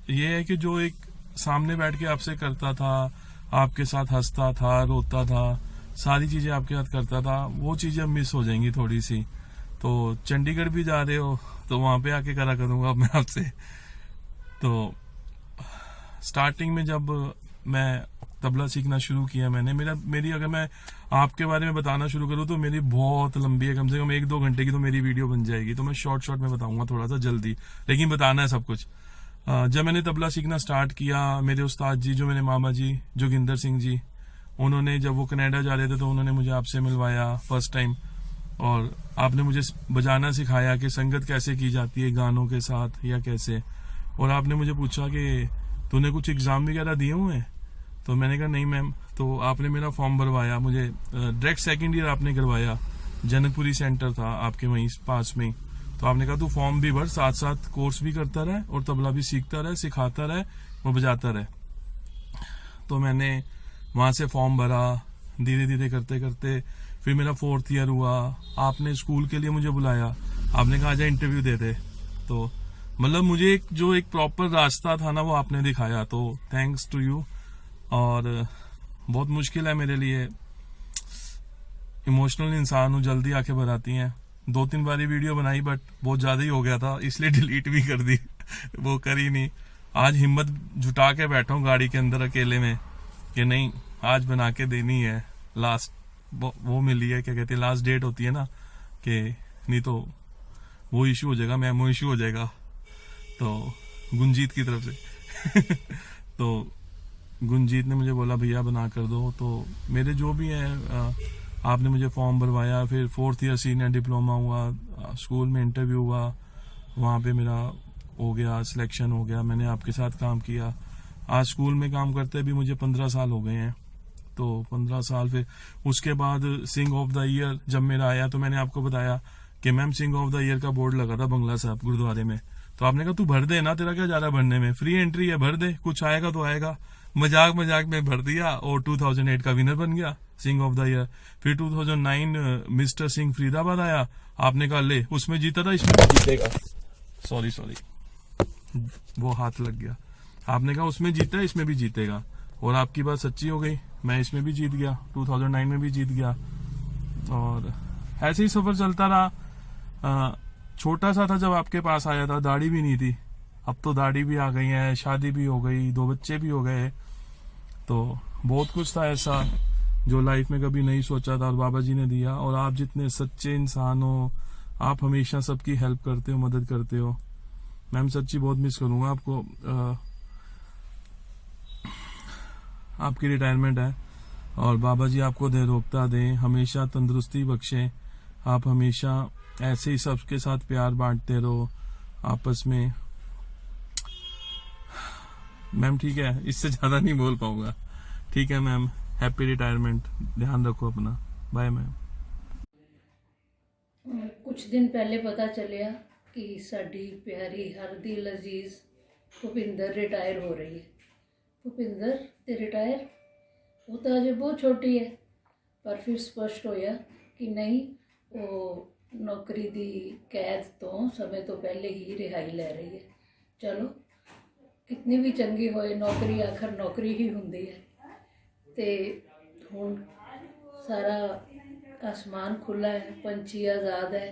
ये है कि जो एक सामने बैठ के आपसे करता था, आपके साथ हंसता था, रोता था, सारी चीजें आपके साथ करता था, वो चीजें अब मिस हो जाएंगी थोड़ी सी। तो चंडीगढ़ भी जा रहे हो तो वहां पे आके करा करूंगा मैं आपसे। तो स्टार्टिंग में जब मैं तबला सीखना शुरू किया मेरी अगर मैं आपके बारे में बताना शुरू करूँ तो मेरी बहुत लंबी है, कम से कम 1-2 घंटे की तो मेरी वीडियो बन जाएगी, तो मैं शॉर्ट में बताऊंगा थोड़ा सा जल्दी, लेकिन बताना है सब कुछ। जब मैंने तबला सीखना स्टार्ट किया, मेरे उस्ताद जी, जो मेरे मामा जी जोगिंदर सिंह जी, उन्होंने जब वो कनाडा जा रहे थे तो उन्होंने मुझे आपसे मिलवाया फर्स्ट टाइम, और आपने मुझे बजाना सिखाया कि संगत कैसे की जाती है गानों के साथ या कैसे, और आपने मुझे पूछा कि तूने कुछ एग्जाम वगैरह दिए हुए हैं, तो मैंने कहा नहीं मैम, तो आपने मेरा फॉर्म भरवाया, मुझे डायरेक्ट 2nd ईयर आपने करवाया, जनकपुरी सेंटर था आपके वहीं पास में, तो आपने कहा तू फॉर्म भी भर, साथ साथ कोर्स भी करता रहे और तबला भी सीखता रहे, सिखाता रहे और बजाता रहे। तो मैंने वहां से फॉर्म भरा, धीरे धीरे करते करते फिर मेरा 4th ईयर हुआ, आपने स्कूल के लिए मुझे बुलाया, आपने कहा आजा इंटरव्यू दे दे, तो मतलब मुझे एक प्रॉपर रास्ता था ना वो आपने दिखाया, तो थैंक्स टू यू। और बहुत मुश्किल है मेरे लिए, इमोशनल इंसान हूँ, जल्दी आंखें भर आती हैं, 2-3 बारी वीडियो बनाई बट बहुत ज्यादा ही हो गया था, इसलिए डिलीट भी कर दी वो करी नहीं। आज हिम्मत जुटा के बैठा हूँ गाड़ी के अंदर अकेले में कि नहीं आज बना के देनी है, लास्ट वो मिली है, क्या कहते हैं लास्ट डेट होती है ना, कि नहीं तो वो इशू हो जाएगा, मेमो इशू हो जाएगा, तो गुंजीत की तरफ से तो गुंजीत ने मुझे बोला भैया बना कर दो, तो मेरे जो भी है आपने मुझे फॉर्म भरवाया, फिर 4th ईयर सीनियर डिप्लोमा हुआ, स्कूल में इंटरव्यू हुआ, वहाँ पे मेरा हो गया, सिलेक्शन हो गया, मैंने आपके साथ काम किया। आज स्कूल में काम करते भी मुझे 15 साल हो गए हैं, तो 15 साल फिर उसके बाद सिंग ऑफ द ईयर जब मेरा आया तो मैंने आपको बताया कि ma'am sing of the year का बोर्ड लगा था बंगला साहब गुरुद्वारे में, तो आपने कहा तू भर दे ना, तेरा क्या जा रहा है भरने में, फ्री एंट्री है, भर दे, कुछ आएगा तो आएगा। मजाक में भर दिया और 2008 का विनर बन गया सिंह ऑफ द ईयर। फिर 2009 मिस्टर सिंह फरीदाबाद आया, आपने कहा ले उसमें जीता था इसमें भी जीतेगा, सॉरी वो हाथ लग गया, आपने कहा उसमें जीता है इसमें भी जीतेगा, और आपकी बात सच्ची हो गई, मैं इसमें भी जीत गया, 2009 में भी जीत गया। और ऐसे ही सफर चलता रहा। छोटा सा था जब आपके पास आया था, दाढ़ी भी नहीं थी, अब तो दाढ़ी भी आ गई है, शादी भी हो गई, 2 बच्चे भी हो गए, तो बहुत कुछ था ऐसा जो लाइफ में कभी नहीं सोचा था और बाबा जी ने दिया। और आप जितने सच्चे इंसान हो, आप हमेशा सबकी हेल्प करते हो, मदद करते हो। मैम सच्ची बहुत मिस करूंगा आपको। आपकी रिटायरमेंट है और बाबा जी आपको दे रोकता दें, हमेशा तंदुरुस्ती बख्शें, आप हमेशा ऐसे ही सबके साथ प्यार बांटते रहो आपस में। मैम ठीक है, इससे ज्यादा नहीं बोल पाऊंगा। ठीक है मैम, हैप्पी रिटायरमेंट, ध्यान रखो अपना, बाय मैम। कुछ दिन पहले पता चलिया कि साडी प्यारी हरदिल अजीज भुपिंदर रिटायर हो रही है। भुपिंदर ते रिटायर, वो तो अजे बहुत छोटी है, पर फिर स्पष्ट होया कि नहीं, वो नौकरी दी कैद तो समय तो पहले ही रिहाई ले रही है। चलो कितनी भी चंगी होए नौकरी, आखिर नौकरी ही हुंदी है। ते हुण सारा आसमान खुला है, पंछी आज़ाद है,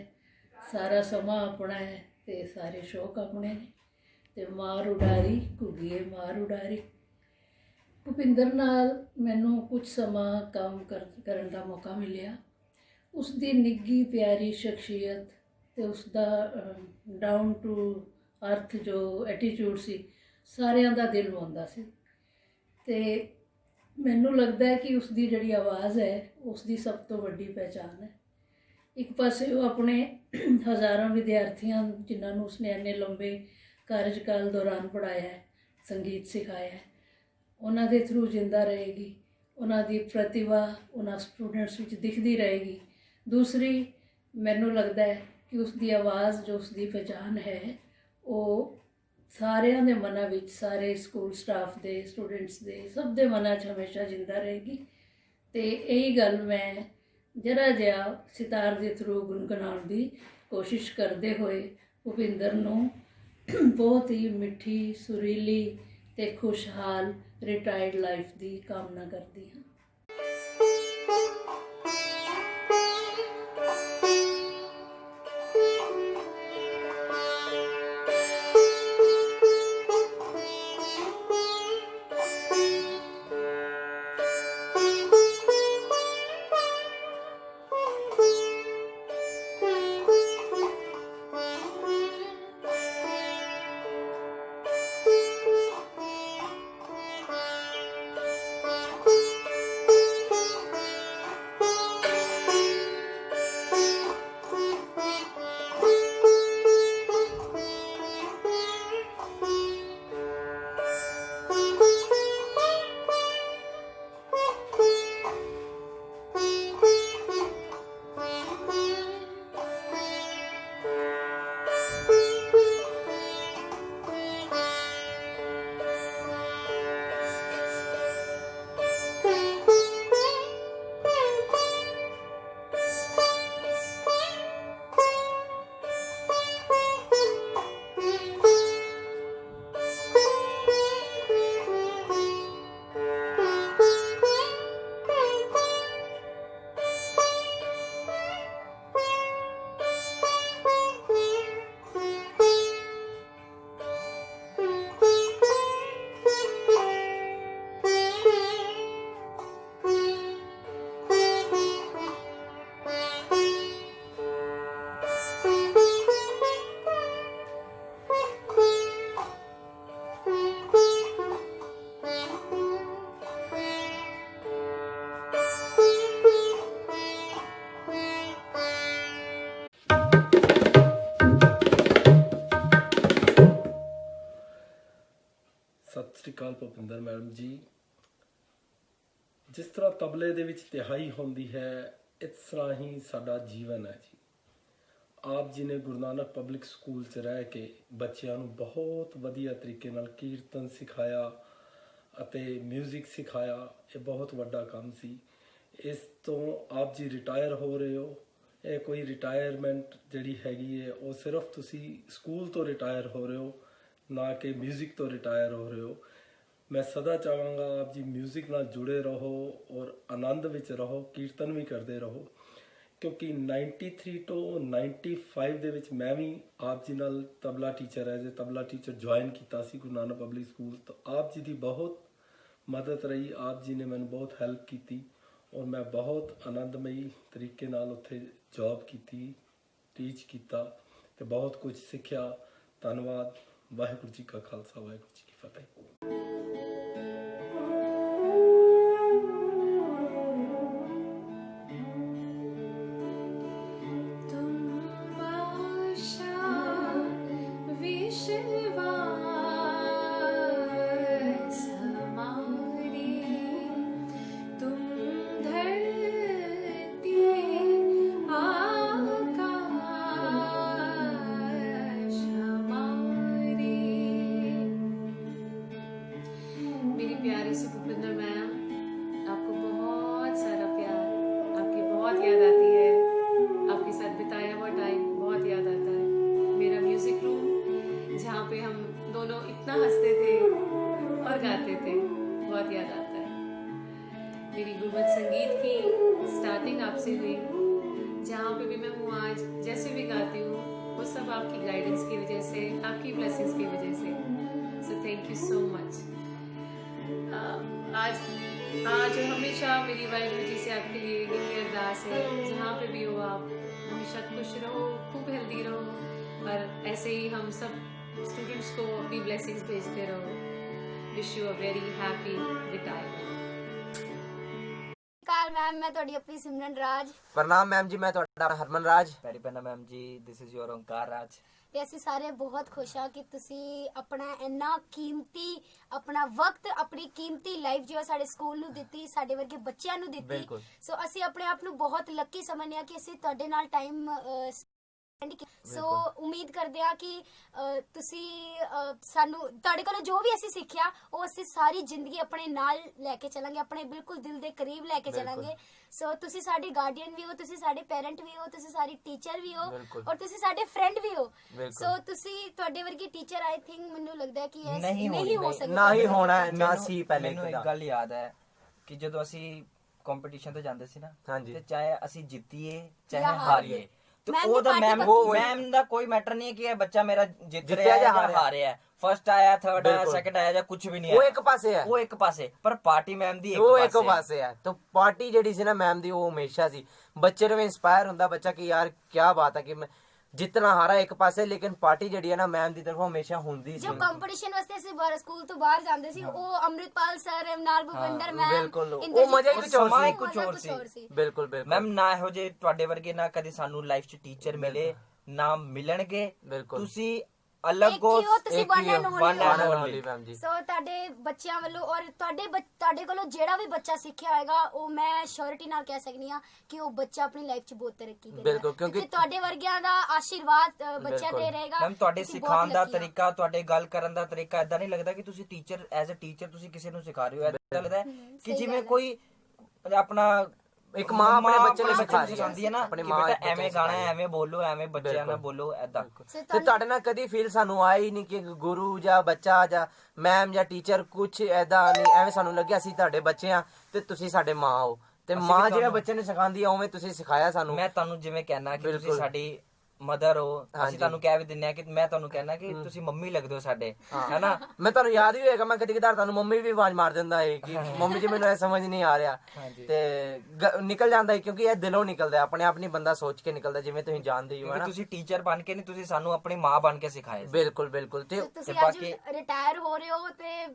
सारा समा अपना है, ते सारे शौक अपने ने, ते मार उडारी घुग्गीए मार उडारी। भुपिंदर नाल मैनू कुछ समा काम करन दा मौका मिलिया। उसकी निੱਘੀ प्यारी शख्सियत ते उसका डाउन टू अर्थ जो एटीट्यूड सी, सारिਆਂ ਦਾ दिल मोहंदा सी। ते मैनू लगता है कि उसकी जिहड़ी आवाज़ है उसकी सब तो वड्डी पहचान है। एक पासे वो अपने हज़ारों विद्यार्थियों जिन्होंने उसने इन्ने लंबे कार्यकाल दौरान पढ़ाया है, संगीत सिखाया है, उन्होंने थ्रू जिंदा रहेगी, उन्होंने प्रतिभा उन्होंने स्टूडेंट्स विच दिखती रहेगी। दूसरी मैनू लगता है कि उसकी आवाज़ जो उसकी पहचान है वो सारिਆਂ ਦੇ ਮਨਾਂ ਵਿੱਚ, ਸਾਰੇ ਸਕੂਲ ਸਟਾਫ ਦੇ, ਸਟੂਡੈਂਟਸ ਦੇ, ਸਭ ਦੇ ਮਨਾਂ 'ਚ ਹਮੇਸ਼ਾ ਜਿੰਦਾ ਰਹੇਗੀ। ਤੇ ਇਹੀ ਗੱਲ ਮੈਂ ਜਰਾ ਜਿਹਾ ਸਿਤਾਰ ਦੇ ਥਰੂ ਗੁੰਗਣਾਉਣ ਦੀ ਕੋਸ਼ਿਸ਼ ਕਰਦੇ ਹੋਏ ਭੁਪਿੰਦਰ ਨੂੰ ਬਹੁਤ ਹੀ ਮਿੱਠੀ, ਸੁਰੀਲੀ ਤੇ ਖੁਸ਼ਹਾਲ ਰਿਟਾਇਰਡ ਲਾਈਫ ਦੀ ਕਾਮਨਾ ਕਰਦੀ ਹਾਂ। ਸਤਿ ਸ਼੍ਰੀ ਅਕਾਲ ਭੁਪਿੰਦਰ ਮੈਡਮ ਜੀ। ਜਿਸ ਤਰ੍ਹਾਂ ਤਬਲੇ ਦੇ ਵਿੱਚ ਤਿਹਾਈ ਹੁੰਦੀ ਹੈ, ਇਸ ਤਰ੍ਹਾਂ ਹੀ ਸਾਡਾ ਜੀਵਨ ਹੈ ਜੀ। ਆਪ ਜੀ ਨੇ ਗੁਰੂ ਨਾਨਕ ਪਬਲਿਕ ਸਕੂਲ 'ਚ ਰਹਿ ਕੇ ਬੱਚਿਆਂ ਨੂੰ ਬਹੁਤ ਵਧੀਆ ਤਰੀਕੇ ਨਾਲ ਕੀਰਤਨ ਸਿਖਾਇਆ ਅਤੇ ਮਿਊਜ਼ਿਕ ਸਿਖਾਇਆ। ਇਹ ਬਹੁਤ ਵੱਡਾ ਕੰਮ ਸੀ। ਇਸ ਤੋਂ ਆਪ ਜੀ ਰਿਟਾਇਰ ਹੋ ਰਹੇ ਹੋ। ਇਹ ਕੋਈ ਰਿਟਾਇਰਮੈਂਟ ਜਿਹੜੀ ਹੈਗੀ ਹੈ ਉਹ ਸਿਰਫ ਤੁਸੀਂ ਸਕੂਲ ਤੋਂ ਰਿਟਾਇਰ ਹੋ ਰਹੇ ਹੋ, ਨਾ ਕਿ ਮਿਊਜ਼ਿਕ ਤੋਂ ਰਿਟਾਇਰ ਹੋ ਰਹੇ ਹੋ। ਮੈਂ ਸਦਾ ਚਾਹਾਂਗਾ ਆਪ ਜੀ ਮਿਊਜ਼ਿਕ ਨਾਲ ਜੁੜੇ ਰਹੋ ਔਰ ਆਨੰਦ ਵਿੱਚ ਰਹੋ, ਕੀਰਤਨ ਵੀ ਕਰਦੇ ਰਹੋ, ਕਿਉਂਕਿ 93 ਤੋਂ 95 ਦੇ ਵਿੱਚ ਮੈਂ ਵੀ ਆਪ ਜੀ ਨਾਲ tabla teacher as a tabla teacher join ਕੀਤਾ ਸੀ ਗੁਰੂ ਨਾਨਕ ਪਬਲਿਕ ਸਕੂਲ ਤੋਂ। ਆਪ ਜੀ ਦੀ ਬਹੁਤ ਮਦਦ ਰਹੀ, ਆਪ ਜੀ ਨੇ ਮੈਨੂੰ ਬਹੁਤ ਹੈਲਪ ਕੀਤੀ ਔਰ ਮੈਂ ਬਹੁਤ ਆਨੰਦਮਈ ਤਰੀਕੇ ਨਾਲ ਉੱਥੇ ਜੌਬ ਕੀਤੀ, ਟੀਚ ਕੀਤਾ ਤੇ ਬਹੁਤ ਕੁਝ ਸਿੱਖਿਆ। ਧੰਨਵਾਦ। ਵਾਹਿਗੁਰੂ ਜੀ ਕਾ ਖਾਲਸਾ, ਵਾਹਿਗੁਰੂ ਜੀ ਕੀ ਫਤਿਹ। मेरी प्यारी सी भूपिंदर मैम, आपको बहुत सारा प्यार, आपकी बहुत याद आती है, आपके साथ बिताया हुआ टाइम बहुत याद आता है। मेरा म्यूजिक रूम जहाँ पे हम दोनों इतना हंसते थे और गाते थे, बहुत याद आता है। मेरी गुरबत संगीत की स्टार्टिंग आपसे हुई, जहाँ पे भी मैं हूँ आज, जैसे भी गाती हूँ वो सब आपकी गाइडेंस की वजह से, आपकी ब्लेसिंग्स की वजह से। So thank you so much. आज और हमेशा मेरी वाहिगुरू जी से आपके लिए यही अरदास है, जहाँ पे भी हो आप हमेशा खुश रहो, खूब हेल्दी रहो और ऐसे ही हम सब स्टूडेंट्स को अपनी ब्लेसिंग्स भेजते रहो। Wish you a very happy retirement. नमस्कार मैम, मैं ਤੁਹਾਡੀ ਆਪਣੀ ਸਿਮਰਨ ਰਾਜ। प्रणाम मैम जी, मैं ਤੁਹਾਡਾ ਹਰਮਨ ਰਾਜ। ਪੈਰੀ ਪੈਣਾ ਮੈਮ ਜੀ, ਦਿਸ ਇਜ਼ ਯੋਰ ਓਂਕਾਰ ਰਾਜ। ਤੇ ਅਸੀਂ ਸਾਰੇ ਬਹੁਤ ਖੁਸ਼ ਹਾਂ ਕਿ ਤੁਸੀਂ ਆਪਣਾ ਇੰਨਾ ਕੀਮਤੀ ਆਪਣਾ ਵਕਤ, ਆਪਣੀ ਕੀਮਤੀ ਲਾਈਫ ਜੋ ਸਾਡੇ ਸਕੂਲ ਨੂੰ ਦਿੱਤੀ, ਸਾਡੇ ਵਰਗੇ ਬੱਚਿਆਂ ਨੂੰ ਦਿੱਤੀ। ਸੋ ਅਸੀਂ ਆਪਣੇ ਆਪ ਨੂੰ ਬਹੁਤ ਲੱਕੀ ਸਮਝਦੇ ਹਾਂ ਕਿ ਅਸੀਂ ਤੁਹਾਡੇ ਨਾਲ ਟਾਈਮ ਸੋ ਉਮੀਦ ਕਰਦੇ ਹਾਂ ਕਿ ਤੁਸੀਂ ਸਾਨੂੰ ਤੁਹਾਡੇ ਕੋਲੋਂ ਜੋ ਵੀ ਅਸੀਂ ਸਿੱਖਿਆ ਉਹ ਅਸੀਂ ਸਾਰੀ ਜ਼ਿੰਦਗੀ ਆਪਣੇ ਨਾਲ ਲੈ ਕੇ ਚੱਲਾਂਗੇ, ਆਪਣੇ ਬਿਲਕੁਲ ਦਿਲ ਦੇ ਕਰੀਬ ਲੈ ਕੇ ਚੱਲਾਂਗੇ। ਸੋ ਤੁਸੀਂ ਸਾਡੇ ਗਾਰਡੀਅਨ ਵੀ ਹੋ, ਤੁਸੀਂ ਸਾਡੇ ਪੈਰੈਂਟ ਵੀ ਹੋ, ਤੁਸੀਂ ਸਾਡੀ ਟੀਚਰ ਵੀ ਹੋ ਔਰ ਤੁਸੀਂ ਸਾਡੇ ਫਰੈਂਡ ਵੀ ਹੋ। ਸੋ ਤੁਸੀਂ ਤੁਹਾਡੇ ਵਰਗੀ ਟੀਚਰ ਆਈ ਥਿੰਕ ਮੈਨੂੰ ਲੱਗਦਾ ਕਿ ਇਹ ਨਹੀਂ ਹੋ ਸਕਦਾ, ਨਾ ਹੀ ਹੋਣਾ ਨਾ ਸੀ। ਪਹਿਲੇ ਮੈਨੂੰ ਇੱਕ ਗੱਲ ਯਾਦ ਹੈ ਕਿ ਜਦੋਂ ਅਸੀਂ ਕੰਪੀਟੀਸ਼ਨ ਤੇ ਜਾਂਦੇ ਸੀ ਨਾ, ਤੇ ਚਾਹੇ ਅਸੀਂ ਜਿੱਤੀਏ ਚਾਹੇ ਹਾਰੀਏ, ਉਹਦਾ ਮੈਮ ਦਾ ਕੋਈ ਮੈਟਰ ਨਹੀਂ ਹੈ ਕਿ ਇਹ ਬੱਚਾ ਮੇਰਾ ਜਿੱਤ ਰਿਹਾ ਜਾਂ ਹਾਰ ਰਿਹਾ, ਫਸਟ ਆਇਆ, ਥਰਡ ਆਇਆ, ਸੈਕੰਡ ਆਇਆ ਜਾਂ ਕੁਝ ਵੀ ਨਹੀਂ, ਉਹ ਇੱਕ ਪਾਸੇ ਹੈ, ਉਹ ਇੱਕ ਪਾਸੇ। ਪਰ ਪਾਰਟੀ ਮੈਮ ਦੀ ਇੱਕ ਪਾਸੇ ਹੈ। ਤਾਂ ਪਾਰਟੀ ਜਿਹੜੀ ਸੀ ਨਾ ਮੈਮ ਦੀ, ਉਹ ਹਮੇਸ਼ਾ ਸੀ। ਬੱਚੇ ਨੂੰ ਇੰਸਪਾਇਰ ਹੁੰਦਾ ਬੱਚਾ ਕਿ ਯਾਰ ਕੀ ਬਾਤ ਹੈ ਕਿ ਮੈਂ ਜਿੱਤਣਾ ਹਾਰਾ ਇੱਕ ਪਾਸੇ, ਲੇਕਿਨ ਪਾਰਟੀ ਜਿਹੜੀ ਹੈ ਨਾ ਮੈਮ ਦੀ ਤਰਫੋਂ ਹਮੇਸ਼ਾ ਹੁੰਦੀ ਸੀ। ਜੋ ਕੰਪੀਟੀਸ਼ਨ ਵਾਸਤੇ ਅਸੀਂ ਬਾਹਰ ਸਕੂਲ ਤੋਂ ਬਾਹਰ ਜਾਂਦੇ ਸੀ, ਉਹ ਅੰਮ੍ਰਿਤਪਾਲ ਸਰ ਨਾਲ ਭੁਪਿੰਦਰ ਮੈਮ, ਬਿਲਕੁਲ ਉਹ ਮਜ਼ਾ ਹੀ ਕੁਝ ਹੋਰ ਸੀ। ਬਿਲਕੁਲ ਬਿਲਕੁਲ ਮੈਮ, ਨਾ ਇਹੋ ਜਿਹੇ ਤੁਹਾਡੇ ਵਰਗੇ ਨਾ ਕਦੇ ਸਾਨੂੰ ਲਾਈਫ 'ਚ ਟੀਚਰ ਮਿਲੇ ਨਾ ਮਿਲਣਗੇ। ਤੁਸੀਂ ਅਲੱਗ ਹੋ, ਸੋ ਤੁਹਾਡੇ ਬੱਚਿਆਂ ਵੱਲੋਂ ਔਰ ਤੁਹਾਡੇ ਕੋਲੋਂ ਜਿਹੜਾ ਵੀ ਬੱਚਾ ਸਿੱਖਿਆ ਹੋਏਗਾ, ਉਹ ਮੈਂ ਸ਼ੋਰਿਟੀ ਨਾਲ ਕਹਿ ਸਕਦੀ ਹਾਂ ਕਿ ਉਹ ਬੱਚਾ ਆਪਣੀ ਲਾਈਫ 'ਚ ਬਹੁਤ ਤਰੱਕੀ ਕਰੇਗਾ, ਕਿਉਂਕਿ ਤੁਹਾਡੇ ਵਰਗਿਆਂ ਦਾ ਆਸ਼ੀਰਵਾਦ ਬੱਚਿਆਂ ਤੇ ਰਹੇਗਾ। ਮੈਮ ਤੁਹਾਡੇ ਸਿਖਾਉਣ ਦਾ ਤਰੀਕਾ, ਤੁਹਾਡੇ ਗੱਲ ਕਰਨ ਦਾ ਤਰੀਕਾ ਏਦਾਂ ਨਹੀਂ ਲੱਗਦਾ ਕਿ ਤੁਸੀਂ ਟੀਚਰ ਐਜ਼ ਅ ਟੀਚਰ ਤੁਸੀਂ ਕਿਸੇ ਨੂੰ ਸਿਖਾ ਰਹੇ ਹੋ। ਏਦਾਂ ਲੱਗਦਾ ਕਿ ਜਿਵੇਂ ਕੋਈ ਆਪਣਾ ਇੱਕ ਮਾਂ ਆਪਣੇ ਬੱਚੇ ਨੂੰ ਸਿਖਾਉਂਦੀ ਹੈ ਨਾ, ਆਪਣੀ ਮਾਂ ਐਵੇਂ ਗਾਣਾ, ਐਵੇਂ ਬੋਲੋ, ਐਵੇਂ ਬੱਚਿਆਂ ਨਾਲ ਬੋਲੋ, ਏਦਾਂ। ਤੇ ਤੁਹਾਡੇ ਨਾਲ ਕਦੀ ਫੀਲ ਸਾਨੂੰ ਆਇਆ ਹੀ ਨਹੀਂ ਕਿ ਗੁਰੂ ਜਾਂ ਬੱਚਾ ਜਾਂ ਮੈਮ ਜਾਂ ਟੀਚਰ ਕੁਝ ਏਦਾਂ ਨਹੀਂ, ਐਵੇਂ ਸਾਨੂੰ ਲੱਗਿਆ ਅਸੀਂ ਤੁਹਾਡੇ ਬੱਚੇ ਆ ਤੇ ਤੁਸੀਂ ਸਾਡੇ ਮਾਂ ਹੋ, ਤੇ ਮਾਂ ਜਿਹੜਾ ਬੱਚੇ ਨੂੰ ਸਿਖਾਉਂਦੀ ਆ ਉਵੇਂ ਤੁਸੀਂ ਸਿਖਾਇਆ ਸਾਨੂੰ। ਮੈਂ ਤੁਹਾਨੂੰ ਜਿਵੇਂ ਕਹਿਣਾ ਕਿ ਤੁਸੀਂ ਸਾਡੀ ਮਦਰ ਹੋ, ਅਸੀਂ ਤੁਹਾਨੂੰ ਕਹਿ ਵੀ ਦਿੰਦੇ ਆ ਕਿ ਮੈਂ ਤੁਹਾਨੂੰ ਕਹਿਣਾ ਕਿ ਤੁਸੀਂ ਮੰਮੀ ਲੱਗਦੇ ਹੋ ਸਾਡੇ, ਹੈਨਾ। ਮੈਂ ਤੁਹਾਨੂੰ ਯਾਦ ਵੀ ਹੋਏਗਾ, ਮੈਂ ਕਦੀ ਕਦਾਰ ਤੁਹਾਨੂੰ ਮੰਮੀ ਵੀ ਆਵਾਜ਼ ਮਾਰ ਦਿੰਦਾ ਹੈ ਕਿ ਮੰਮੀ ਜੀ ਮੈਨੂੰ ਇਹ ਸਮਝ ਨਹੀਂ ਆ ਰਿਹਾ, ਤੇ ਨਿਕਲ ਜਾਂਦਾ ਹੈ ਕਿਉਂਕਿ ਇਹ ਦਿਲੋਂ ਨਿਕਲਦਾ, ਆਪਣੇ ਆਪ ਨਹੀਂ ਬੰਦਾ ਸੋਚ ਕੇ ਨਿਕਲਦਾ, ਜਿਵੇਂ ਤੁਸੀਂ ਜਾਣਦੇ ਹੋ। ਤੁਸੀਂ ਟੀਚਰ ਬਣ ਕੇ ਨਹੀਂ, ਤੁਸੀਂ ਸਾਨੂੰ ਆਪਣੀ ਮਾਂ ਬਣ ਕੇ ਸਿਖਾਏ। ਬਿਲਕੁਲ ਬਿਲਕੁਲ। ਤੇ ਤੁਸੀਂ ਅੱਜ ਰਿਟਾਇਰ ਹੋ ਰਹੇ ਹੋ ਤੇ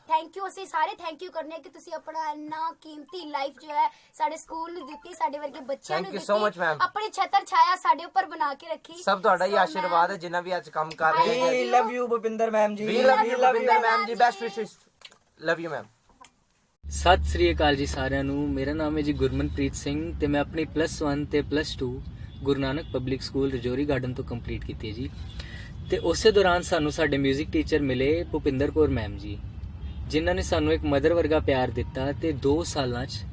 ਥੈਂਕ ਯੂ, ਅਸੀਂ ਸਾਰੇ ਥੈਂਕ ਯੂ ਕਰਨੇ ਕਿ ਤੁਸੀਂ ਆਪਣਾ ਇੰਨਾ ਕੀਮਤੀ ਲਾਈਫ ਜੋ ਹੈ ਸਾਡੇ ਸਕੂਲ ਨੂੰ ਦਿੱਤੀ, ਸਾਡੇ ਵਰਗੇ ਬੱਚਿਆਂ ਨੂੰ ਦਿੱਤੀ, ਆਪਣੀ ਛਤਰ ਛਾਇਆ ਸਾਡੇ ਉੱਪਰ ਬਣਾ ਕੇ ਰੱਖੀ। ਸਭ ਤੁਹਾਡਾ ਹੀ ਆਸ਼ੀਰਵਾਦ ਹੈ ਜਿੰਨਾ ਵੀ ਅੱਜ ਕੰਮ ਕਰ ਰਹੇ ਹੋ। ਵੀ ਲਵ ਯੂ ਭੁਪਿੰਦਰ ਮੈਮ ਜੀ, ਵੀ ਲਵ ਯੂ ਭੁਪਿੰਦਰ ਮੈਮ ਜੀ, ਬੈਸਟ ਵਿਸ਼ੇਸ, love you ma'am. Sat Sri ਅਕਾਲ ਜੀ ਸਾਰਿਆਂ ਨੂੰ, ਮੇਰਾ ਨਾਮ ਹੈ ਜੀ ਗੁਰਮਨਪ੍ਰੀਤ ਸਿੰਘ ਤੇ ਮੈਂ ਆਪਣੀ +1 ਤੇ +2 ਗੁਰੂ Nanak public school Rajouri garden ਤੋਂ ਕੰਪਲੀਟ ਕੀਤੀ ਹੈ ਜੀ। ਤੇ ਉਸੇ ਦੌਰਾਨ ਸਾਨੂੰ ਸਾਡੇ 뮤직 ਟੀਚਰ ਮਿਲੇ ਭੁਪਿੰਦਰ ਕੌਰ ਮੈਮ ਜੀ, ਜਿਨ੍ਹਾਂ ਨੇ ਸਾਨੂੰ ਇੱਕ ਮਦਰ ਵਰਗਾ ਪਿਆਰ ਦਿੱਤਾ ਤੇ 2 ਸਾਲਾਂ 'ਚ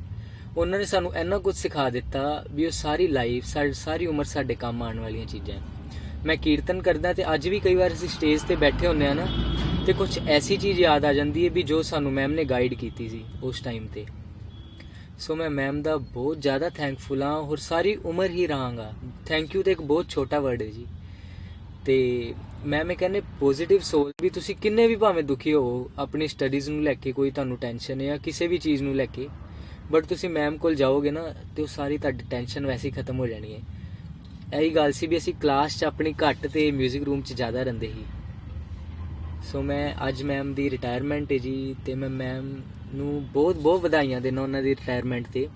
ਉਹਨਾਂ ਨੇ ਸਾਨੂੰ ਇੰਨਾ ਕੁਝ ਸਿਖਾ ਦਿੱਤਾ ਵੀ ਉਹ ਸਾਰੀ ਲਾਈਫ ਸਾਰੀ ਉਮਰ ਸਾਡੇ ਕੰਮ ਆਉਣ ਵਾਲੀਆਂ ਚੀਜ਼ਾਂ। ਮੈਂ ਕੀਰਤਨ ਕਰਦਾ ਤੇ ਅੱਜ ਵੀ ਕਈ ਵਾਰ ਅਸੀਂ ਸਟੇਜ ਤੇ ਬੈਠੇ ਹੁੰਦੇ ਆ ਨਾ ਤੇ ਕੁਝ ਐਸੀ ਚੀਜ਼ ਯਾਦ ਆ ਜਾਂਦੀ ਹੈ ਵੀ ਜੋ ਸਾਨੂੰ ਮੈਮ ਨੇ ਗਾਈਡ ਕੀਤੀ ਸੀ ਉਸ ਟਾਈਮ ਤੇ। ਸੋ ਮੈਂ ਮੈਮ ਦਾ ਬਹੁਤ ਜ਼ਿਆਦਾ ਥੈਂਕਫੁਲ ਹਾਂ ਔਰ ਸਾਰੀ ਉਮਰ ਹੀ ਰਹਾਂਗਾ। ਥੈਂਕ ਯੂ ਤੇ ਇੱਕ ਬਹੁਤ ਛੋਟਾ ਵਰਡ ਹੈ ਜੀ। ਤੇ ਮੈਂ ਕਹਿੰਦੇ ਪੋਜ਼ਿਟਿਵ ਸੋਲ ਵੀ ਤੁਸੀਂ ਕਿੰਨੇ ਵੀ ਭਾਵੇਂ ਦੁਖੀ ਹੋ ਆਪਣੀ ਸਟੱਡੀਜ਼ ਨੂੰ ਲੈ ਕੇ, ਕੋਈ ਤੁਹਾਨੂੰ ਟੈਨਸ਼ਨ ਹੈ ਜਾਂ ਕਿਸੇ ਵੀ ਚੀਜ਼ ਨੂੰ ਲੈ ਕੇ, ਬਟ ਤੁਸੀਂ ਮੈਮ ਕੋਲ ਜਾਓਗੇ ਨਾ ਤੇ ਉਹ ਸਾਰੀ ਤੁਹਾਡੀ ਟੈਨਸ਼ਨ ਵੈਸੇ ਹੀ ਖਤਮ ਹੋ ਜਾਣੀ ਹੈ। ਇਹੀ ਗੱਲ ਸੀ ਵੀ ਅਸੀਂ ਕਲਾਸ 'ਚ ਆਪਣੀ ਘੱਟ ਤੇ ਮਿਊਜ਼ਿਕ ਰੂਮ 'ਚ ਜ਼ਿਆਦਾ ਰਹਿੰਦੇ ਸੀ। ਸੋ ਮੈਂ ਅੱਜ ਮੈਮ ਦੀ ਰਿਟਾਇਰਮੈਂਟ ਹੈ ਜੀ ਤੇ ਮੈਂ ਮੈਮ ਨੂੰ ਬਹੁਤ ਬਹੁਤ ਵਧਾਈਆਂ ਦੇਣਾ ਉਹਨਾਂ ਦੀ ਰਿਟਾਇਰਮੈਂਟ ਤੇ।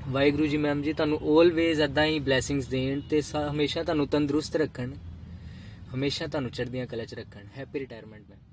ਵਾਹਿਗੁਰੂ ਜੀ ਮੈਮ ਜੀ ਤੁਹਾਨੂੰ ਆਲਵੇਜ਼ ਇੱਦਾਂ ਹੀ ਬਲੈਸਿੰਗਸ ਦੇਣ ਤੇ ਹਮੇਸ਼ਾ ਤੁਹਾਨੂੰ ਤੰਦਰੁਸਤ ਰੱਖਣ, ਹਮੇਸ਼ਾ ਤੁਹਾਨੂੰ ਚੜ੍ਹਦੀਆਂ ਕਲਾ 'ਚ ਰੱਖਣ। Happy retirement ma'am.